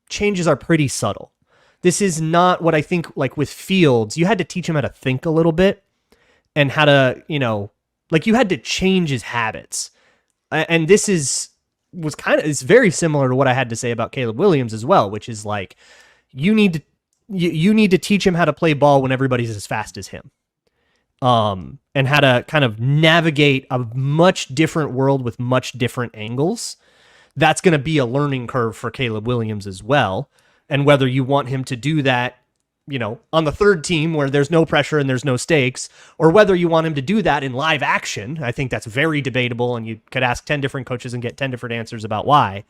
changes are pretty subtle. This is not what I think, like with Fields, you had to teach him how to think a little bit and how to, you had to change his habits. And this is it's very similar to what I had to say about Caleb Williams as well, which is like, you need to teach him how to play ball when everybody's as fast as him. And how to kind of navigate a much different world with much different angles. That's going to be a learning curve for Caleb Williams as well. And whether you want him to do that, on the third team where there's no pressure and there's no stakes, or whether you want him to do that in live action, I think that's very debatable. And you could ask 10 different coaches and get 10 different answers about why.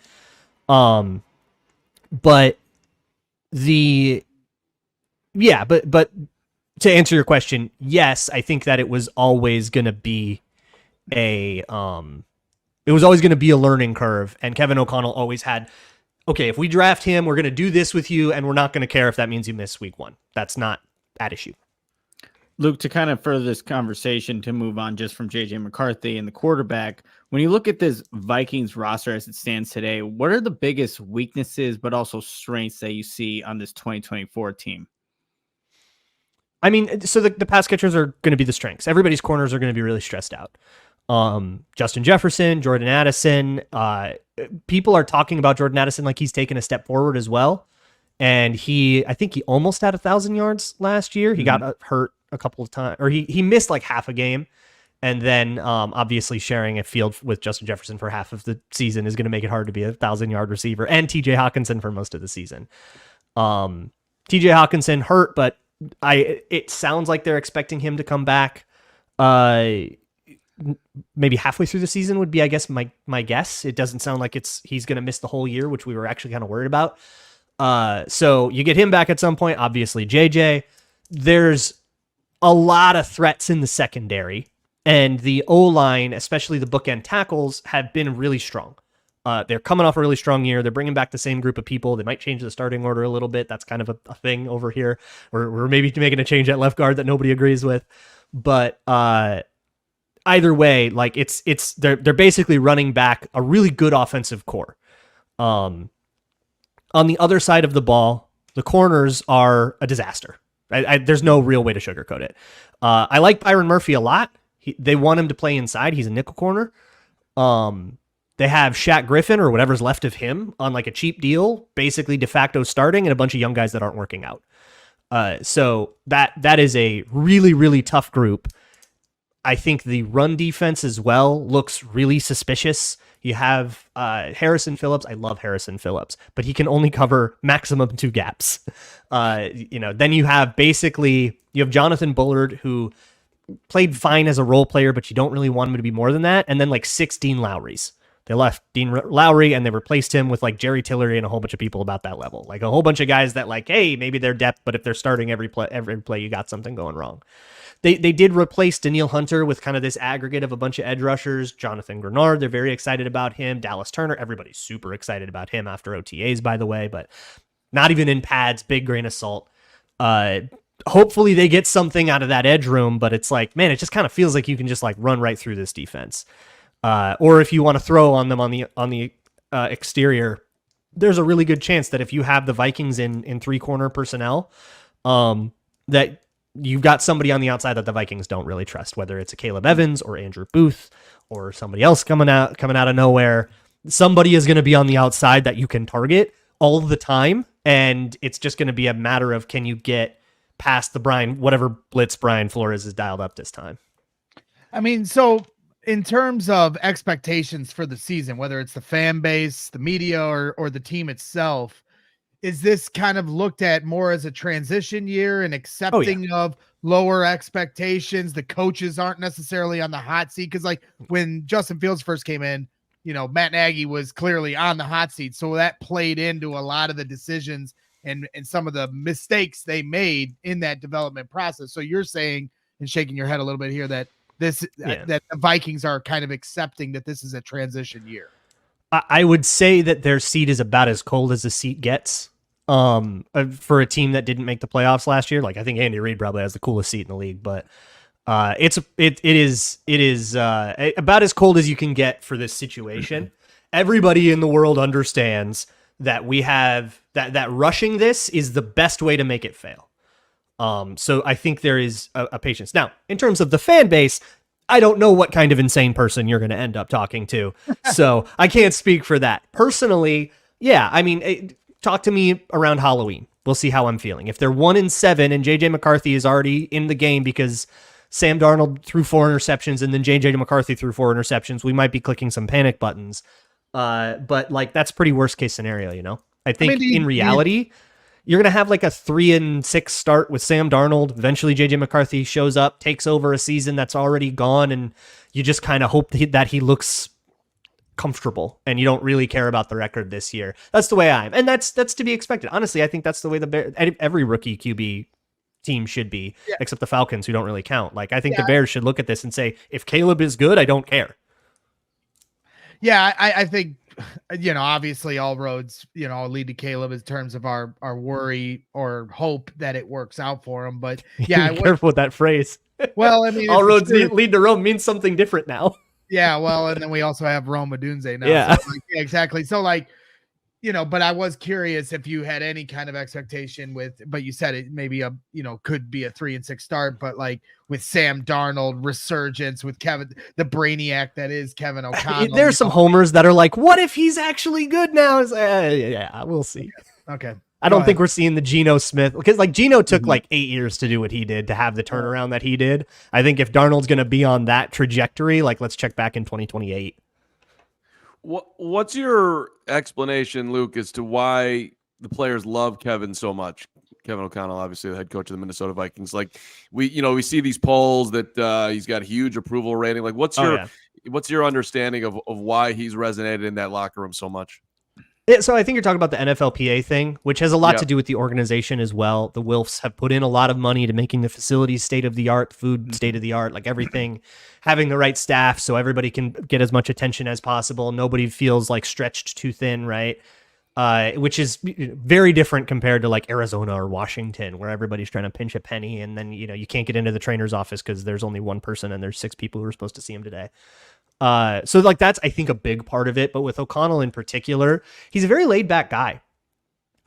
But to answer your question, yes, I think that it was always going to be a learning curve, and Kevin O'Connell always had, okay, if we draft him, we're going to do this with you, and we're not going to care if that means you miss week 1. That's not at issue. Luke, to kind of further this conversation, to move on just from JJ McCarthy and the quarterback, when you look at this Vikings roster as it stands today, what are the biggest weaknesses but also strengths that you see on this 2024 team? I mean, so the pass catchers are going to be the strengths. Everybody's corners are going to be really stressed out. Justin Jefferson, Jordan Addison. People are talking about Jordan Addison like he's taken a step forward as well. And I think he almost had 1,000 yards last year. He got hurt a couple of times, or he missed like half a game. And then obviously sharing a field with Justin Jefferson for half of the season is going to make it hard to be a 1,000-yard receiver. And TJ Hawkinson for most of the season. TJ Hawkinson hurt, but it sounds like they're expecting him to come back maybe halfway through the season would be, I guess, my guess. It doesn't sound like he's going to miss the whole year, which we were actually kind of worried about. So you get him back at some point, obviously JJ. There's a lot of threats in the secondary, and the O-line, especially the bookend tackles, have been really strong. They're coming off a really strong year. They're bringing back the same group of people. They might change the starting order a little bit. That's kind of a thing over here. We're maybe making a change at left guard that nobody agrees with. But either way, like they're basically running back a really good offensive core. On the other side of the ball, the corners are a disaster. There's no real way to sugarcoat it. I like Byron Murphy a lot. They want him to play inside. He's a nickel corner. They have Shaq Griffin, or whatever's left of him, on like a cheap deal, basically de facto starting, and a bunch of young guys that aren't working out. So that is a really, really tough group. I think the run defense as well looks really suspicious. You have Harrison Phillips. I love Harrison Phillips, but he can only cover maximum 2 gaps. Then you have Jonathan Bullard, who played fine as a role player, but you don't really want him to be more than that. And then like 6 Dean Lowrys. They left Dean Lowry and they replaced him with like Jerry Tillery and a whole bunch of people about that level. Like a whole bunch of guys that like, hey, maybe they're depth, but if they're starting every play, you got something going wrong. They did replace Danielle Hunter with kind of this aggregate of a bunch of edge rushers. Jonathan Grenard, they're very excited about him. Dallas Turner, everybody's super excited about him after OTAs, by the way, but not even in pads, big grain of salt. Hopefully they get something out of that edge room, but it's like, man, it just kind of feels like you can just like run right through this defense. Or if you want to throw on them on the exterior, there's a really good chance that if you have the Vikings in 3-corner personnel, that you've got somebody on the outside that the Vikings don't really trust, whether it's a Caleb Evans or Andrew Booth or somebody else coming out of nowhere. Somebody is going to be on the outside that you can target all the time, and it's just going to be a matter of, can you get past the whatever blitz Brian Flores has dialed up this time. I mean, so in terms of expectations for the season, whether it's the fan base, the media, or the team itself, is this kind of looked at more as a transition year and accepting of lower expectations? The coaches aren't necessarily on the hot seat, because like when Justin Fields first came in, Matt Nagy was clearly on the hot seat. So that played into a lot of the decisions and some of the mistakes they made in that development process. So you're saying, and shaking your head a little bit here, that that the Vikings are kind of accepting that this is a transition year. I would say that their seat is about as cold as the seat gets. For a team that didn't make the playoffs last year. Like, I think Andy Reid probably has the coolest seat in the league, but it is about as cold as you can get for this situation. Everybody in the world understands that we have that rushing this is the best way to make it fail. So I think there is a patience. Now, in terms of the fan base, I don't know what kind of insane person you're going to end up talking to, so I can't speak for that. Personally, yeah, I mean, talk to me around Halloween. We'll see how I'm feeling. If they're 1-7 and JJ McCarthy is already in the game because Sam Darnold threw 4 interceptions and then JJ McCarthy threw 4 interceptions, we might be clicking some panic buttons. But like, that's pretty worst case scenario, I think in reality, you're going to have like a 3-6 start with Sam Darnold. Eventually JJ McCarthy shows up, takes over a season that's already gone, and you just kind of hope that he looks comfortable and you don't really care about the record this year. That's the way I am. And that's to be expected. Honestly, I think that's the way every rookie QB team should be, except the Falcons, who don't really count. Like, I think the Bears should look at this and say, if Caleb is good, I don't care. Yeah, I think, obviously all roads, lead to Caleb in terms of our worry or hope that it works out for him. But yeah, careful with that phrase. Well, I mean, all roads lead to Rome means something different now. Yeah, well, and then we also have Rome Odunze now. Yeah, so exactly. So like, but I was curious if you had any kind of expectation but you said it maybe could be a 3-6 start, but like with Sam Darnold resurgence, with Kevin, the brainiac that is Kevin O'Connell. There's some homers that are like, what if he's actually good now? Yeah, we'll see. Okay. I don't think we're seeing the Geno Smith, because like Geno took like 8 years to do what he did, to have the turnaround that he did. I think if Darnold's going to be on that trajectory, like, let's check back in 2028. What's your explanation, Luke, as to why the players love Kevin so much? Kevin O'Connell, obviously the head coach of the Minnesota Vikings. Like, we see these polls that he's got a huge approval rating. Like, what's your understanding of why he's resonated in that locker room so much? Yeah, so I think you're talking about the NFLPA thing, which has a lot to do with the organization as well. The Wilfs have put in a lot of money to making the facilities state-of-the-art, food state-of-the-art, like everything, having the right staff so everybody can get as much attention as possible. Nobody feels like stretched too thin, right? Which is very different compared to like Arizona or Washington, where everybody's trying to pinch a penny, and then you can't get into the trainer's office because there's only one person and there's 6 people who are supposed to see him today. So like that's, I think, a big part of it. But with O'Connell in particular, he's a very laid back guy.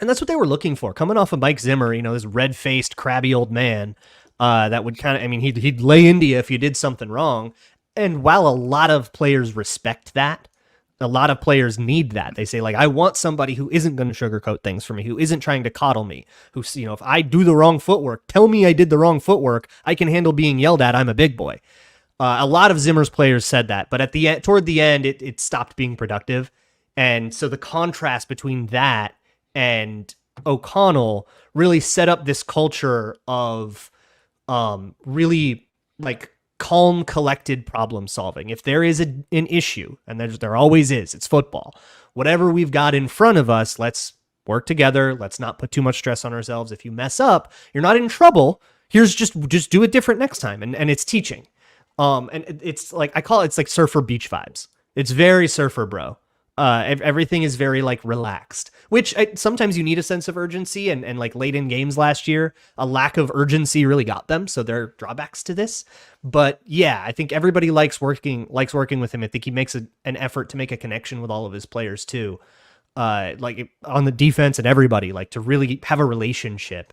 And that's what they were looking for. Coming off of Mike Zimmer, this red faced, crabby old man, that would kind of, he'd lay into you if you did something wrong. And while a lot of players respect that, a lot of players need that. They say, like, I want somebody who isn't going to sugarcoat things for me, who isn't trying to coddle me, who, if I do the wrong footwork, tell me I did the wrong footwork. I can handle being yelled at. I'm a big boy. A lot of Zimmer's players said that, but toward the end, it stopped being productive. And so the contrast between that and O'Connell really set up this culture of really like calm, collected problem solving. If there is an issue, and there always is, it's football. Whatever we've got in front of us, let's work together. Let's not put too much stress on ourselves. If you mess up, you're not in trouble. Here's just do it different next time. And it's teaching. And it's like, it's like surfer beach vibes. It's very surfer bro. Everything is very like relaxed, which sometimes you need a sense of urgency, and like late in games last year, a lack of urgency really got them. So there are drawbacks to this, but yeah, I think everybody likes working with him. I think he makes an effort to make a connection with all of his players too. Like on the defense and everybody, like to really have a relationship.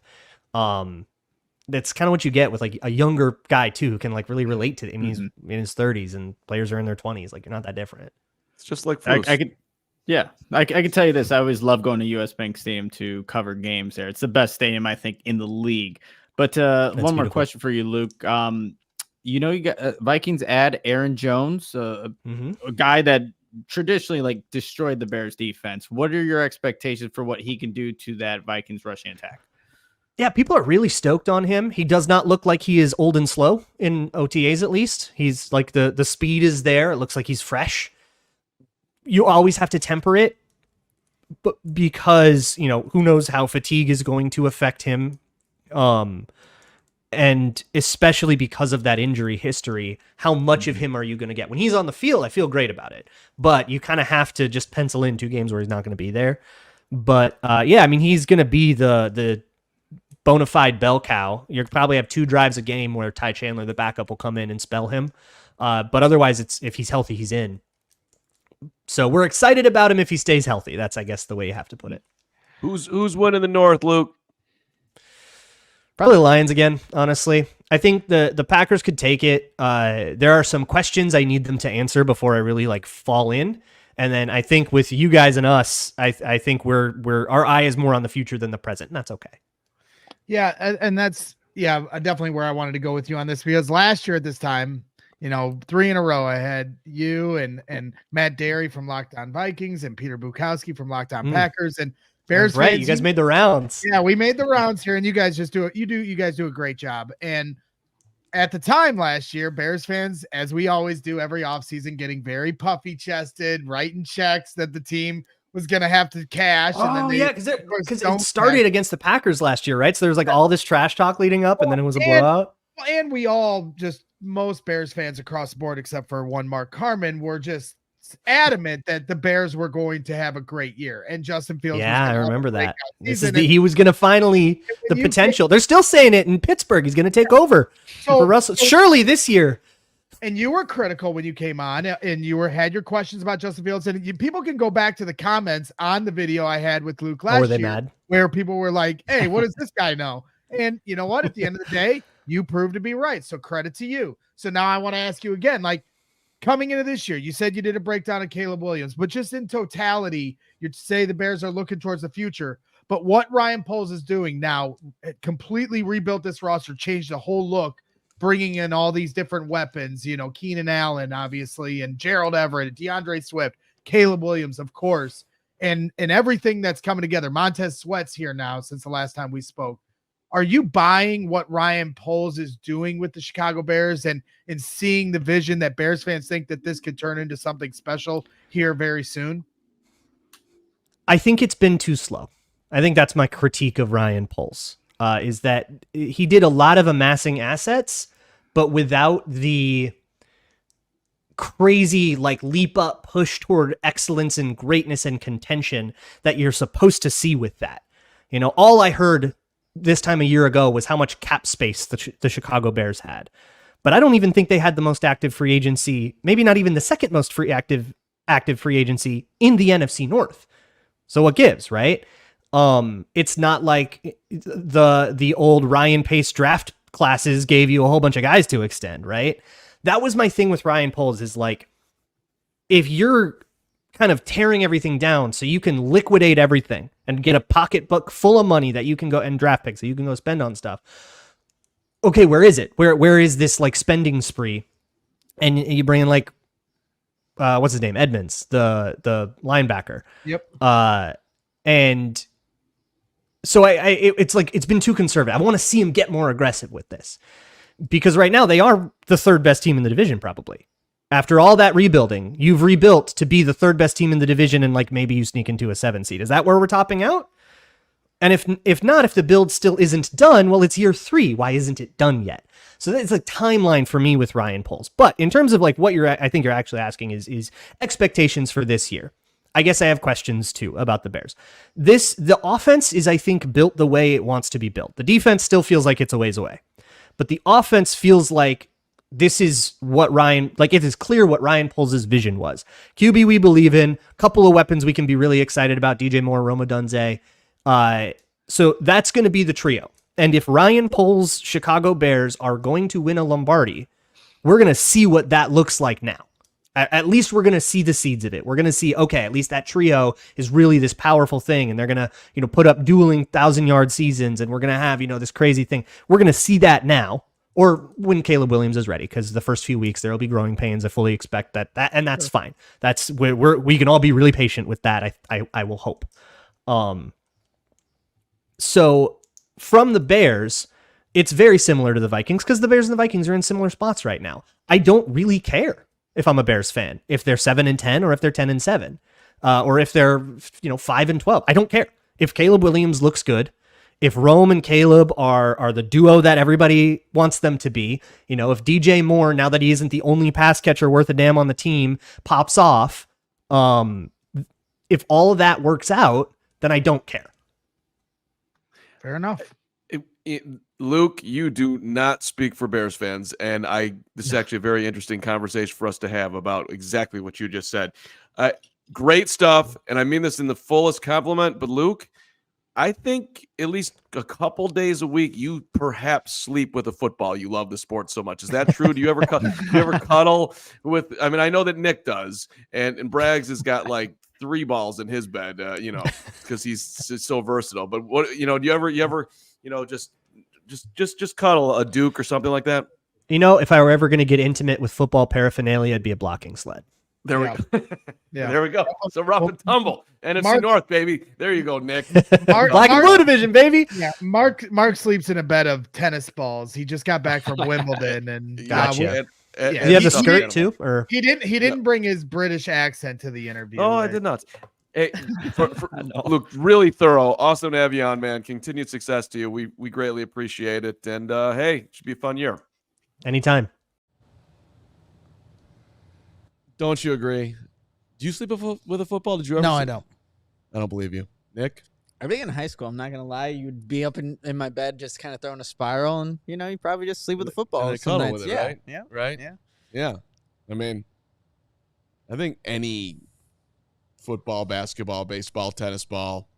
That's kind of what you get with like a younger guy too, who can like really relate to it. I mean, he's in his 30s and players are in their 20s. Like, you're not that different. It's just like I can tell you this. I always love going to US Bank Stadium to cover games there. It's the best stadium, I think, in the league. But one more beautiful. question for you, Luke. You know, you got Vikings add Aaron Jones, a guy that traditionally like destroyed the Bears defense. What are your expectations for what he can do to that Vikings rushing attack? Yeah, people are really stoked on him. He does not look like he is old and slow in OTAs, at least. He's like the speed is there. It looks like he's fresh. You always have to temper it, but because, you know, who knows how fatigue is going to affect him. And especially because of that injury history, how much of him are you going to get? When he's on the field, I feel great about it. But you kind of have to just pencil in 2 games where he's not going to be there. But yeah, I mean, he's going to be the bona fide bell cow. You'll probably have 2 drives a game where Ty Chandler, the backup, will come in and spell him. But otherwise, if he's healthy, he's in. So we're excited about him if he stays healthy. That's, I guess, the way you have to put it. Who's winning the North, Luke? Probably the Lions again, honestly. I think the Packers could take it. There are some questions I need them to answer before I really like fall in. And then I think with you guys and us, I think we're our eye is more on the future than the present, and that's okay. Yeah, and that's definitely where I wanted to go with you on this, because last year at this time, you know, 3 in a row, I had you and Matt Derry from Locked On Vikings and Peter Bukowski from Locked On Packers and Bears. Right, fans, you guys made the rounds. Yeah, we made the rounds here, and you guys just do it. You guys do a great job. And at the time last year, Bears fans, as we always do every offseason, getting very puffy chested, writing checks that the team was going to have to cash. Oh, yeah, because it started against the Packers last year, right? So there was like all this trash talk leading up, and then it was a blowout. And we all most Bears fans across the board, except for one Mark Carman, were just adamant that the Bears were going to have a great year, and Justin Fields. Yeah, I remember that. He was going to finally the potential. They're still saying it in Pittsburgh. He's going to take over for Russell. Surely this year. And you were critical when you came on, and you had your questions about Justin Fields. And people can go back to the comments on the video I had with Luke last year, mad? Where people were like, "Hey, what does this guy know?" And you know what? At the end of the day, you proved to be right. So credit to you. So now I want to ask you again, like, coming into this year, you said you did a breakdown of Caleb Williams, but just in totality, you'd say the Bears are looking towards the future. But what Ryan Poles is doing now, it completely rebuilt this roster, changed the whole look, bringing in all these different weapons, you know, Keenan Allen, obviously, and Gerald Everett, DeAndre Swift, Caleb Williams, of course, and everything that's coming together. Montez Sweat's here now since the last time we spoke. Are you buying what Ryan Poles is doing with the Chicago Bears and seeing the vision that Bears fans think that this could turn into something special here very soon? I think it's been too slow. I think that's my critique of Ryan Poles, is that he did a lot of amassing assets, but without the crazy like leap up push toward excellence and greatness and contention that you're supposed to see with that. You know, all I heard this time a year ago was how much cap space the Chicago Bears had. But I don't even think they had the most active free agency, maybe not even the second most active free agency in the NFC North. So what gives, right? It's not like the old Ryan Pace draft classes gave you a whole bunch of guys to extend, right? That was my thing with Ryan Poles, is like, if you're kind of tearing everything down so you can liquidate everything and get a pocketbook full of money that you can go and draft picks that you can go spend on stuff. Okay, where is it? Where is this like spending spree? And you bring in like, what's his name? Edmonds, the linebacker. Yep. And so it's like, it's been too conservative. I want to see him get more aggressive with this, because right now they are the 3rd best team in the division, probably. After all that rebuilding, you've rebuilt to be the 3rd best team in the division, and like maybe you sneak into a 7 seed. Is that where we're topping out? And if not, if the build still isn't done, well, it's year 3. Why isn't it done yet? So that's a timeline for me with Ryan Poles. But in terms of like what I think you're actually asking is expectations for this year. I guess I have questions too about the Bears. The offense is, I think, built the way it wants to be built. The defense still feels like it's a ways away, but the offense feels like this is what it is clear what Ryan Poles' vision was. QB we believe in, couple of weapons we can be really excited about, DJ Moore, Rome Odunze. So that's going to be the trio. And if Ryan Poles' Chicago Bears are going to win a Lombardi, we're going to see what that looks like now. At least we're going to see the seeds of it. We're going to see, okay, at least that trio is really this powerful thing, and they're going to, put up dueling 1,000-yard seasons, and we're going to have, this crazy thing. We're going to see that now, or when Caleb Williams is ready, because the first few weeks there will be growing pains. I fully expect that, and that's fine. That's we can all be really patient with that. I will hope. So from the Bears, it's very similar to the Vikings because the Bears and the Vikings are in similar spots right now. I don't really care if I'm a Bears fan, if they're 7-10 or if they're 10-7, or if they're 5-12. I don't care. If Caleb Williams looks good, if Rome and Caleb are the duo that everybody wants them to be, if DJ Moore, now that he isn't the only pass catcher worth a damn on the team, pops off, if all of that works out, then I don't care. Fair enough. Luke, you do not speak for Bears fans, and this is actually a very interesting conversation for us to have about exactly what you just said. Great stuff, and I mean this in the fullest compliment, but Luke, I think at least a couple days a week you perhaps sleep with a football. You love the sport so much. Is that true? Do you ever cuddle with? I mean, I know that Nick does, and Braggs has got like 3 balls in his bed, because he's so versatile. But what do you ever just cuddle a Duke or something like that? If I were ever going to get intimate with football paraphernalia, it'd be a blocking sled. There we go. There we go. So rough and tumble. NFC North, baby. There you go, Nick. Black and blue division, baby. Yeah, Mark sleeps in a bed of tennis balls. He just got back from Wimbledon, and gotcha. Do you have the skirt too, or he didn't bring his British accent to the interview? Oh, I did not. Hey, Luke, really thorough. Awesome to have you on, man. Continued success to you. We greatly appreciate it, and hey, it should be a fun year. Anytime. Don't you agree? Do you sleep with a football? Did you ever? No, I don't. I don't believe you, Nick. I think in high school, I'm not gonna lie, you'd be up in my bed just kind of throwing a spiral, and you probably just sleep with the football. And cuddle with it, yeah. right? Yeah. Right. Yeah. I mean, I think any football, basketball, baseball, tennis ball.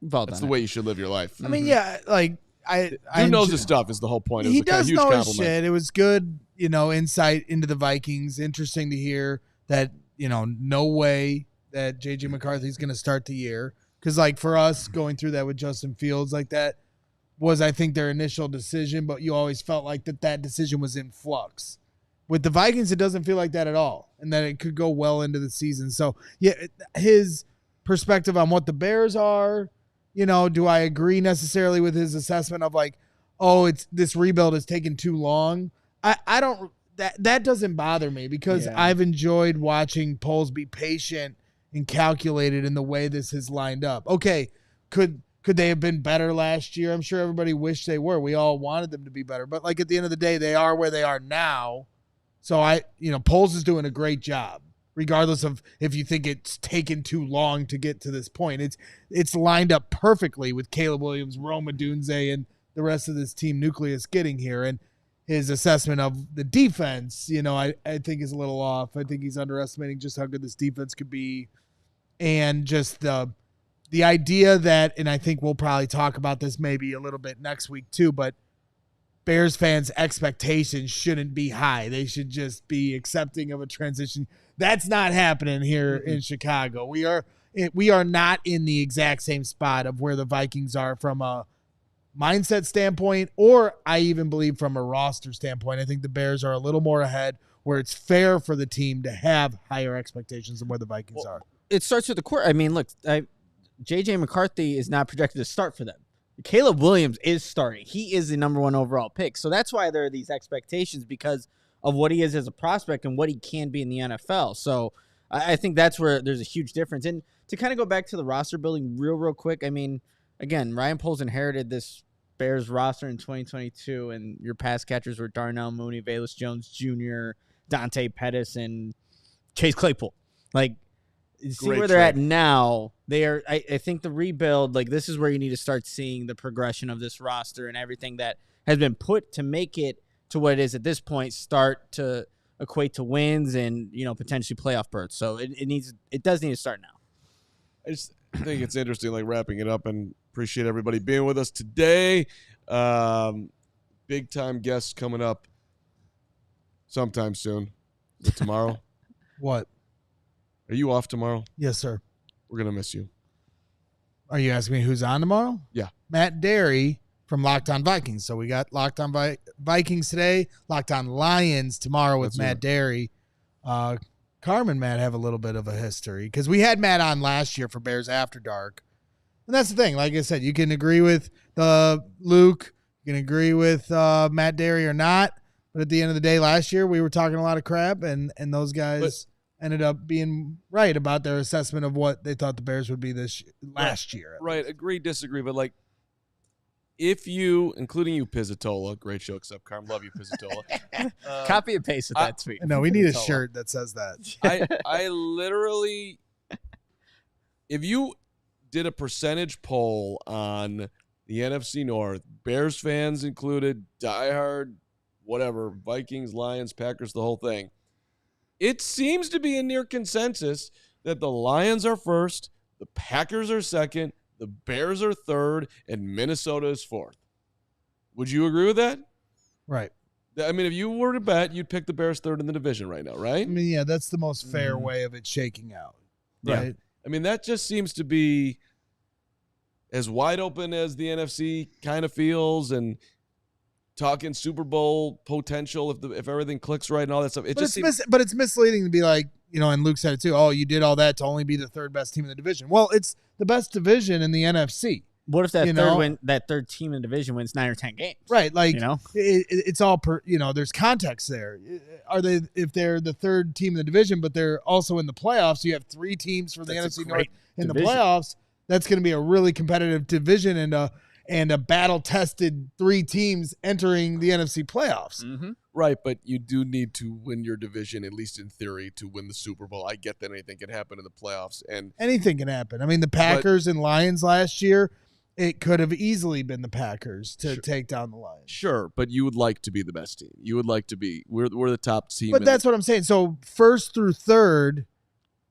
That's the way you should live your life. I mean, yeah, like Who knows his stuff is the whole point. He does know his shit. It was good, insight into the Vikings. Interesting to hear that, no way that J.J. McCarthy's going to start the year. Because, for us, going through that with Justin Fields, that was, I think, their initial decision. But you always felt like that decision was in flux. With the Vikings, it doesn't feel like that at all. And that it could go well into the season. So, yeah, his perspective on what the Bears are, do I agree necessarily with his assessment of this rebuild is taking too long? I don't. That doesn't bother me because I've enjoyed watching Poles be patient and calculated in the way this has lined up. Okay, could they have been better last year? I'm sure everybody wished they were. We all wanted them to be better, but at the end of the day, they are where they are now. So Poles is doing a great job, regardless of if you think it's taken too long to get to this point. It's lined up perfectly with Caleb Williams, Rome Odunze, and the rest of this team nucleus getting here. And his assessment of the defense, I think is a little off. I think he's underestimating just how good this defense could be. And just the idea that, and I think we'll probably talk about this maybe a little bit next week too, but Bears fans' expectations shouldn't be high. They should just be accepting of a transition. That's not happening here in Chicago. We are not in the exact same spot of where the Vikings are from a mindset standpoint, or I even believe from a roster standpoint. I think the Bears are a little more ahead, where it's fair for the team to have higher expectations than where the Vikings are. It starts with the core. I mean, look, J.J. McCarthy is not projected to start for them. Caleb Williams is starting. He is the number 1 overall pick. So that's why there are these expectations, because of what he is as a prospect and what he can be in the NFL. So I think that's where there's a huge difference. And to kind of go back to the roster building real quick, I mean, again, Ryan Poles inherited this Bears roster in 2022, and your pass catchers were Darnell Mooney, Velus Jones Jr., Dante Pettis, and Chase Claypool. See where they're at now. They are. I think the rebuild, this is where you need to start seeing the progression of this roster and everything that has been put to make it to what it is at this point start to equate to wins and potentially playoff berths. So it does need to start now. I just think it's interesting, wrapping it up, and appreciate everybody being with us today. Big time guests coming up sometime soon. Is it tomorrow? What? Are you off tomorrow? Yes, sir. We're going to miss you. Are you asking me who's on tomorrow? Yeah. Matt Derry from Locked On Vikings. So we got Locked On Vikings today, Locked On Lions tomorrow with Matt Derry. Carman, Matt, have a little bit of a history because we had Matt on last year for Bears After Dark. And that's the thing. Like I said, you can agree with Luke. You can agree with Matt Derry or not. But at the end of the day, last year, we were talking a lot of crap, and those guys ended up being right about their assessment of what they thought the Bears would be last year. Right. Agree, disagree. But, like, if you, including you, Pizzatola, great show, except Carm, love you, Pizzatola. Copy and paste with that tweet. No, we need a shirt that says that. I literally, if you did a percentage poll on the NFC North, Bears fans included, diehard, whatever, Vikings, Lions, Packers, the whole thing, it seems to be a near consensus that the Lions are first, the Packers are second, the Bears are third, and Minnesota is fourth. Would you agree with that? Right. I mean, if you were to bet, you'd pick the Bears third in the division right now, right? I mean, yeah, that's the most fair way of it shaking out. Right. Yeah. I mean, that just seems to be as wide open as the NFC kind of feels, and talking Super Bowl potential if everything clicks right and all that stuff. But it's misleading to be like, and Luke said it too. Oh, you did all that to only be the third best team in the division. Well, it's the best division in the NFC. What if that third team in the division wins 9 or 10 games? Right, like it's all there's context there. If they're the third team in the division, but they're also in the playoffs, you have 3 teams from the NFC North in the playoffs. That's going to be a really competitive division and a battle-tested 3 teams entering the NFC playoffs. Mm-hmm. Right, but you do need to win your division, at least in theory, to win the Super Bowl. I get that anything can happen in the playoffs. And anything can happen. I mean, the Packers and Lions last year, it could have easily been the Packers to take down the Lions. Sure, but you would like to be the best team. You would like to be. We're the top team. But that's what I'm saying. So first through third,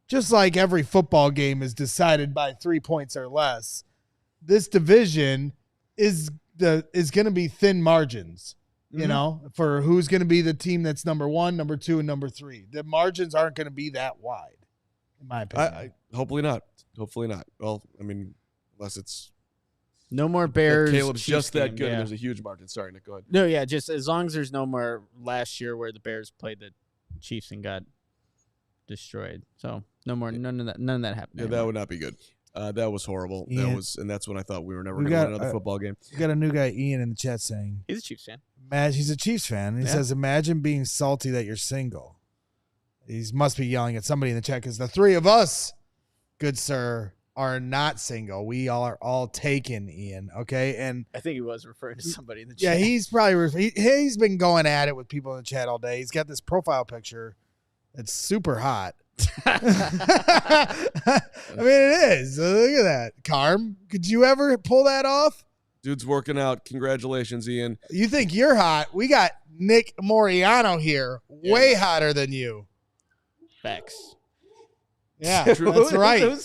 just like every football game is decided by 3 points or less, this division is going to be thin margins, for who's going to be the team that's number 1, number 2, and number 3. The margins aren't going to be that wide, in my opinion. Hopefully not. Hopefully not. Well, I mean, unless it's no more Bears. Caleb's Chiefs just that game, good. yeah. And there's a huge margin. Sorry, Nick. Go ahead. No, yeah, just as long as there's no more last year where the Bears played the Chiefs and got destroyed. So no more. None of that happened. Yeah, anymore. that would not be good. That was horrible. Yeah. And that's when I thought we were never going to win another football game. We got a new guy, Ian, in the chat saying He's a Chiefs fan. He's a Chiefs fan. He says, "Imagine being salty that you're single." He must be yelling at somebody in the chat because the 3 of us, good sir, are not single. We are all taken, Ian. Okay, and I think he was referring to somebody in the yeah, chat. he's probably he's been going at it with people in the chat all day. He's got this profile picture that's super hot. I mean, it is. Look at that. Carm, could you ever pull that off? Dude's working out. Congratulations, Ian. You think you're hot? We got Nick Moreano here, way hotter than you. Facts. Yeah, that's right.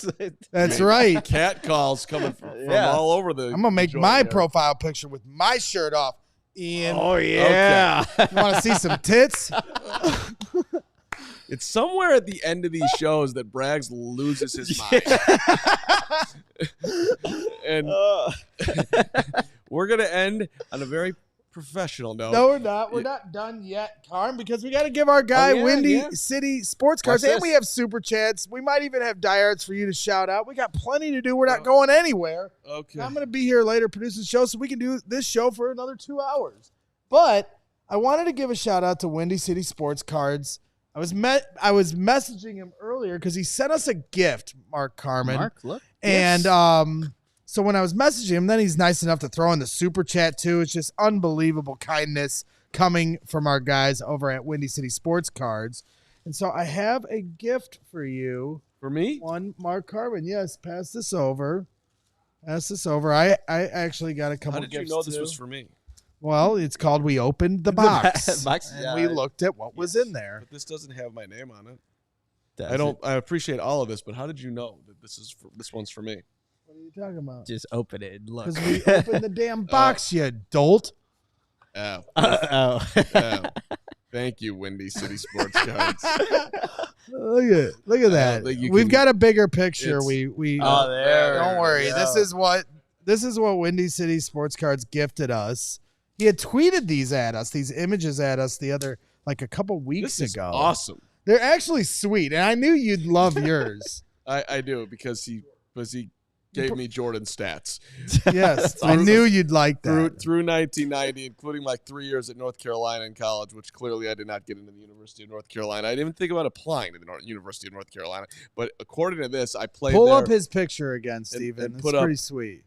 That's right. Cat calls coming from all over the. I'm gonna make my profile picture with my shirt off, Ian. Oh yeah. Okay. You want to see some tits? It's somewhere at the end of these shows that Braggs loses his mind. And we're going to end on a very professional note. No, we're not. We're not done yet, Carm, because we got to give our guy Windy City Sports Cards. And we have super chats. We might even have diehards for you to shout out. We got plenty to do. We're not going anywhere. Okay. I'm going to be here later producing the show so we can do this show for another 2 hours. But I wanted to give a shout out to Windy City Sports Cards. I was messaging him earlier because he sent us a gift, Mark Carman. Mark, look. And so when I was messaging him, then he's nice enough to throw in the super chat too. It's just unbelievable kindness coming from our guys over at Windy City Sports Cards. And so I have a gift for you. For me? One, Mark Carman. Yes, pass this over. I actually got a couple gifts. How did you know this was for me? Well, it's called We Opened the Box. Yeah. We looked at what was in there. But this doesn't have my name on it. Does I appreciate all of this, but how did you know that this one's for me? What are you talking about? Just open it and look. Because we opened the damn box, you dolt. Oh. Oh. Thank Thank you, Windy City Sports Cards. Look at that. We've got a bigger picture. We there. Don't worry. Yeah. This is what Windy City Sports Cards gifted us. He had tweeted these images at us a couple weeks ago. Awesome. They're actually sweet, and I knew you'd love yours. I do because he gave me Jordan stats. Yes, I knew you'd like that. Through 1990, including 3 years at North Carolina in college, which clearly I did not get into the University of North Carolina. I didn't even think about applying to the University of North Carolina. But according to this, I played Pull there. up his picture again, Steven. and It's put up- pretty sweet.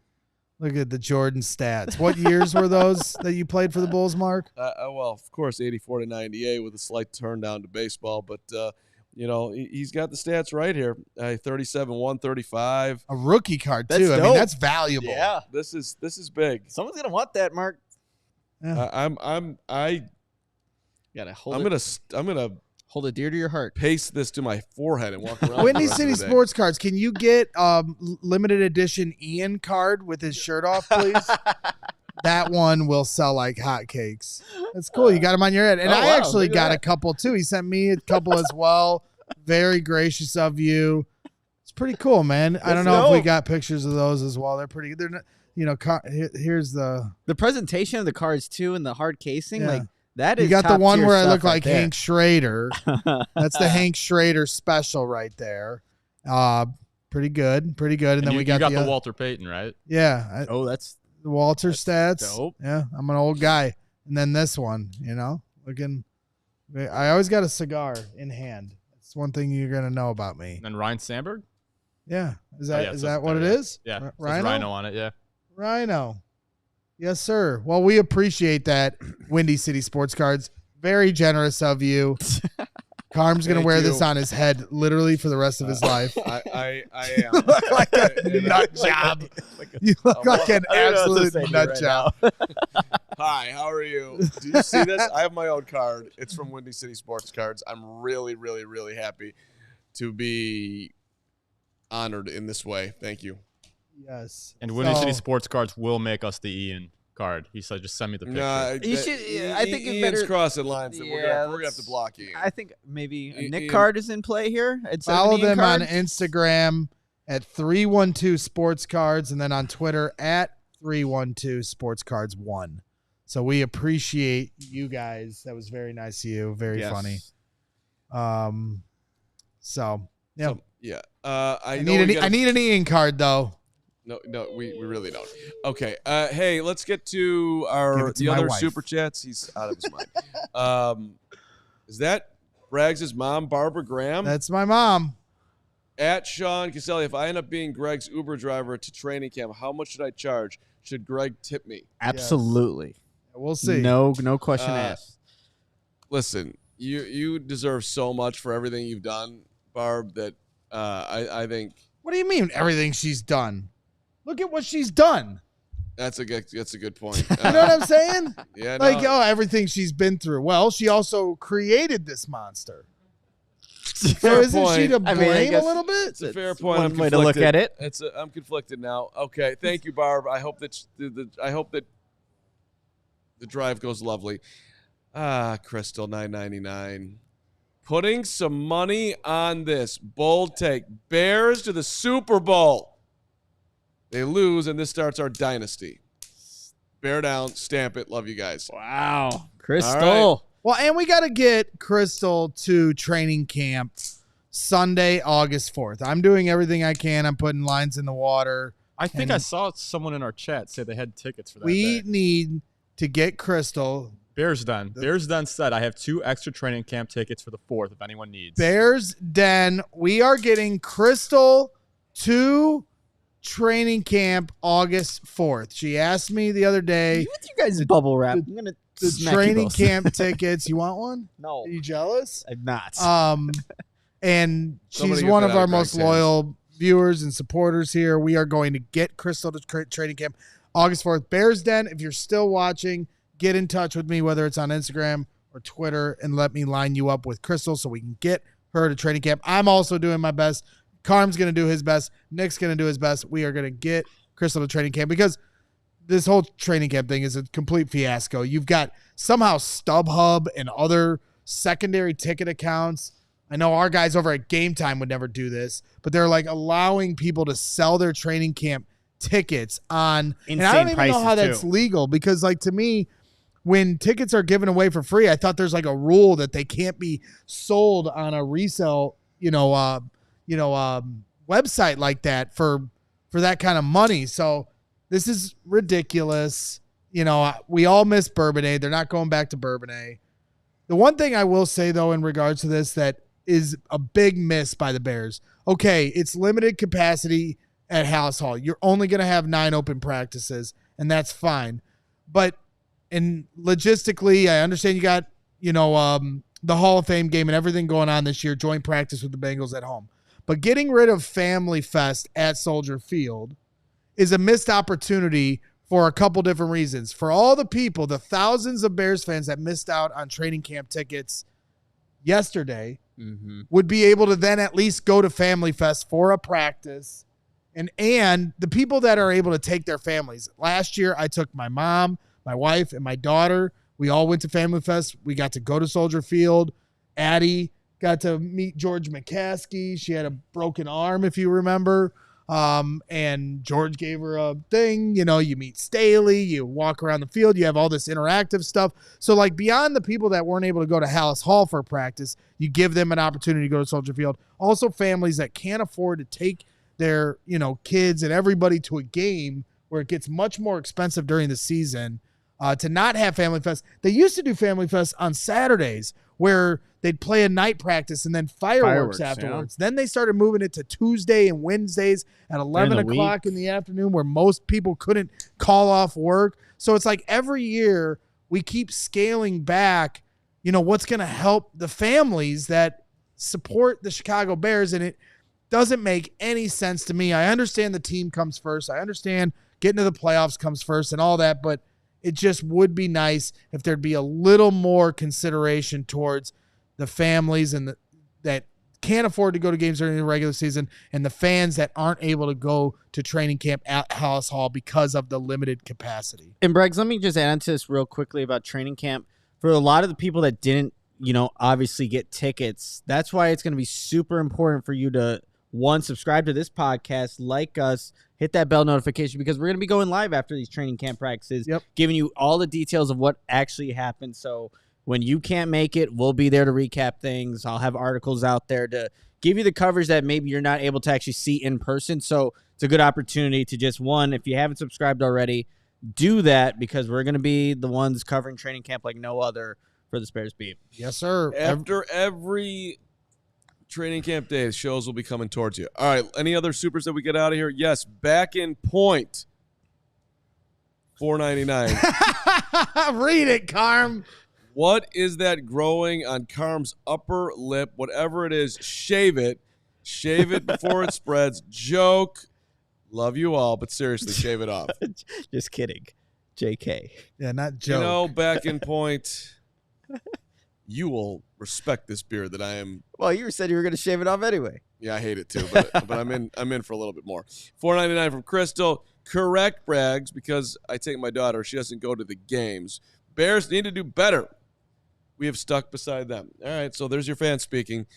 Look at the Jordan stats. What years were those that you played for the Bulls, Mark? Well, of course, 84 to 98 with a slight turn down to baseball. But, he's got the stats right here. 37, 135. A rookie card, That's too. I mean, dope. that's valuable. Yeah. This is big. Someone's gonna want that, Mark. I'm Gotta hold I'm gonna hold it dear to your heart. paste this to my forehead and walk around. Windy the rest City of the day. Sports Cards. Can you get limited edition Ian card with his shirt off, please? That one will sell like hotcakes. That's cool. You got him on your head. And I actually look at got that. a couple, too. He sent me a couple as well. Very gracious of you. It's pretty cool, man. I don't know if we got pictures of those as well. They're pretty good. They're not, here's the presentation of the cards too, and the hard casing, Yeah. like that is. You got the one top-tier where I stuff look right like there. Hank Schrader. That's the Hank Schrader special right there. Pretty good. And then you, we got, you got the the other- Walter Payton, right? Yeah. Oh, that's The Walter stats. dope. Yeah, I'm an old guy. And then this one, looking. I always got a cigar in hand. It's one thing you're gonna know about me. And then Ryan Sandberg. Yeah, is Oh, that yeah, it is says that it what there, it yeah. is? Yeah, it says Rhino. Rhino on it. Yeah. Rhino. Yes, sir. Well, we appreciate that, Windy City Sports Cards. Very generous of you. Carm's gonna Thank wear you. this on his head literally for the rest of his life. I am. You look like a nut job. You look like an I don't know what to absolute say to you nut right job. Hi, how are you? Do you see this? I have my own card. It's from Windy City Sports Cards. I'm really, really, really happy to be honored in this way. Thank you. Yes. And Windy City So- Sports Cards will make us the Ian card. He said, just send me the picture. Nah, You should- I think it's Ian's better- crossing lines. And we're Yeah, gonna have to block Ian. I think maybe a Nick Ian- card is in play here. Follow them on Instagram at 312 Sports Cards and then on Twitter at 312 Sports Cards 1. So we appreciate you guys. That was very nice of you. Very funny. So yeah. Yeah. I know we need gotta- an Ian card though. No, we really don't. Okay. Hey, let's get to Give it to the my other wife. super chats. He's out of his mind. Is that Braggs' mom, Barbara Graham? That's my mom. At Sean Caselli, if I end up being Greg's Uber driver to training camp, how much should I charge? Should Greg tip me? Absolutely. We'll see. No question Uh, asked. Listen, you deserve so much for everything you've done, Barb, that I think What do you mean everything she's done? Look at what she's done. that's a good point. You know what I'm saying? Yeah, Like, no, everything she's been through. Well, she also created this monster. So fair isn't she point. to I blame mean, I guess a little bit? It's a fair point. One I'm way to look conflicted. at it. I'm conflicted now. Okay, thank you, Barb. I hope that the drive goes lovely. Crystal 9.99. Putting some money on this bold take. Bears to the Super Bowl. They lose, and this starts our dynasty. Bear down, stamp it. Love you guys. Wow. Crystal. All Well, and we got to get Crystal to training camp Sunday, August 4th. I'm doing everything I can. I'm putting lines in the water. I think and- I saw someone in our chat say they had tickets for that We day. need to get Crystal. Bears Den. Bears Den said, I have 2 extra training camp tickets for the 4th if anyone needs. Bears Den. We are getting Crystal to training camp August 4th. She asked me the other day With you guys bubble wrap. I'm gonna the smack you training both. camp tickets. You want one? No, Are you jealous? I'm not. And Somebody she's get one that of out our of most Greg's hands. loyal viewers and supporters here. We are going to get Crystal to training camp August 4th. Bears Den, if you're still watching, get in touch with me, whether it's on Instagram or Twitter, and let me line you up with Crystal so we can get her to training camp. I'm also doing my best. Carm's going to do his best. Nick's going to do his best. We are going to get Crystal to training camp because this whole training camp thing is a complete fiasco. You've got somehow StubHub and other secondary ticket accounts. I know our guys over at Game Time would never do this, but they're like allowing people to sell their training camp tickets on. And I don't even know how that's legal because, like, to me, when tickets are given away for free, I thought there's like a rule that they can't be sold on a resale, website like that for that kind of money. So this is ridiculous. We all miss Bourbonnais. They're not going back to Bourbonnais. The one thing I will say, though, in regards to this that is a big miss by the Bears. Okay, it's limited capacity at Hallis Hall. You're only going to have 9 open practices, and that's fine. But logistically, I understand you got, the Hall of Fame game and everything going on this year, joint practice with the Bengals at home. But getting rid of Family Fest at Soldier Field is a missed opportunity for a couple different reasons. For all the people, the thousands of Bears fans that missed out on training camp tickets yesterday would be able to then at least go to Family Fest for a practice. And the people that are able to take their families. Last year, I took my mom, my wife, and my daughter. We all went to Family Fest. We got to go to Soldier Field. Addie got to meet George McCaskey. She had a broken arm, if you remember. And George gave her a thing. You meet Staley. You walk around the field. You have all this interactive stuff. So, like, beyond the people that weren't able to go to Hallis Hall for practice, you give them an opportunity to go to Soldier Field. Also, families that can't afford to take their, kids and everybody to a game where it gets much more expensive during the season, to not have Family Fest. They used to do Family Fest on Saturdays where they'd play a night practice and then fireworks afterwards. Yeah. Then they started moving it to Tuesday and Wednesdays at 11 o'clock in the afternoon where most people couldn't call off work. So it's like every year we keep scaling back, what's going to help the families that support the Chicago Bears, and it doesn't make any sense to me. I understand the team comes first. I understand getting to the playoffs comes first and all that, but it just would be nice if there'd be a little more consideration towards the families and that can't afford to go to games during the regular season and the fans that aren't able to go to training camp at Hallis Hall because of the limited capacity. And Briggs, let me just add to this real quickly about training camp. For a lot of the people that didn't, obviously get tickets, that's why it's going to be super important for you to, one, subscribe to this podcast, like us, hit that bell notification, because we're going to be going live after these training camp practices, giving you all the details of what actually happened. So when you can't make it, we'll be there to recap things. I'll have articles out there to give you the coverage that maybe you're not able to actually see in person. So it's a good opportunity to just, one, if you haven't subscribed already, do that, because we're going to be the ones covering training camp like no other for the Bears Beat. Yes, sir. After every training camp day, shows will be coming towards you. All right, any other supers that we get out of here? Yes, back in point, $4.99. Read it, Carm. What is that growing on Carm's upper lip? Whatever it is, shave it. Shave it before it spreads. Joke. Love you all, but seriously, shave it off. Just kidding. JK. Yeah, not joke. Back in point, you will respect this beard that I am. Well, you said you were going to shave it off anyway. Yeah, I hate it too, but I'm in for a little bit more. $4.99 from Crystal. Correct, Braggs, because I take my daughter. She doesn't go to the games. Bears need to do better. We have stuck beside them. All right, so there's your fans speaking,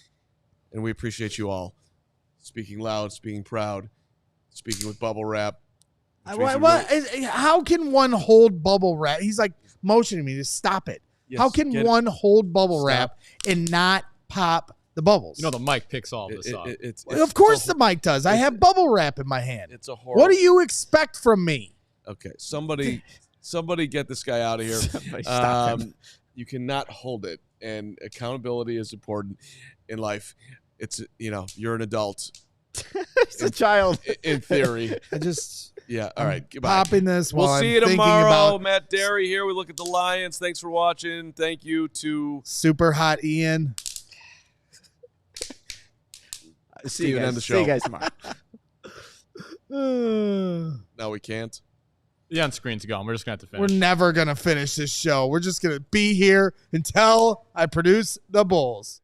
and we appreciate you all. Speaking loud, speaking proud, speaking with bubble wrap. How can one hold bubble wrap? He's like motioning me to stop it. Yes, how can one hold bubble wrap and not pop the bubbles? The mic picks all this up. Of course the mic does. I have bubble wrap in my hand. It's a horrible. What do you expect from me? Okay, somebody get this guy out of here. Stop him. You cannot hold it, and accountability is important in life. It's you're an adult. He's a child. In theory. All right. Goodbye. Popping this. We'll see you tomorrow. Matt Derry here. We look at the Lions. Thanks for watching. Thank you to Super Hot Ian. See you on the show. See you guys tomorrow. No, we can't. The on screen's gone. We're just going to have to finish. We're never going to finish this show. We're just going to be here until I produce the Bulls.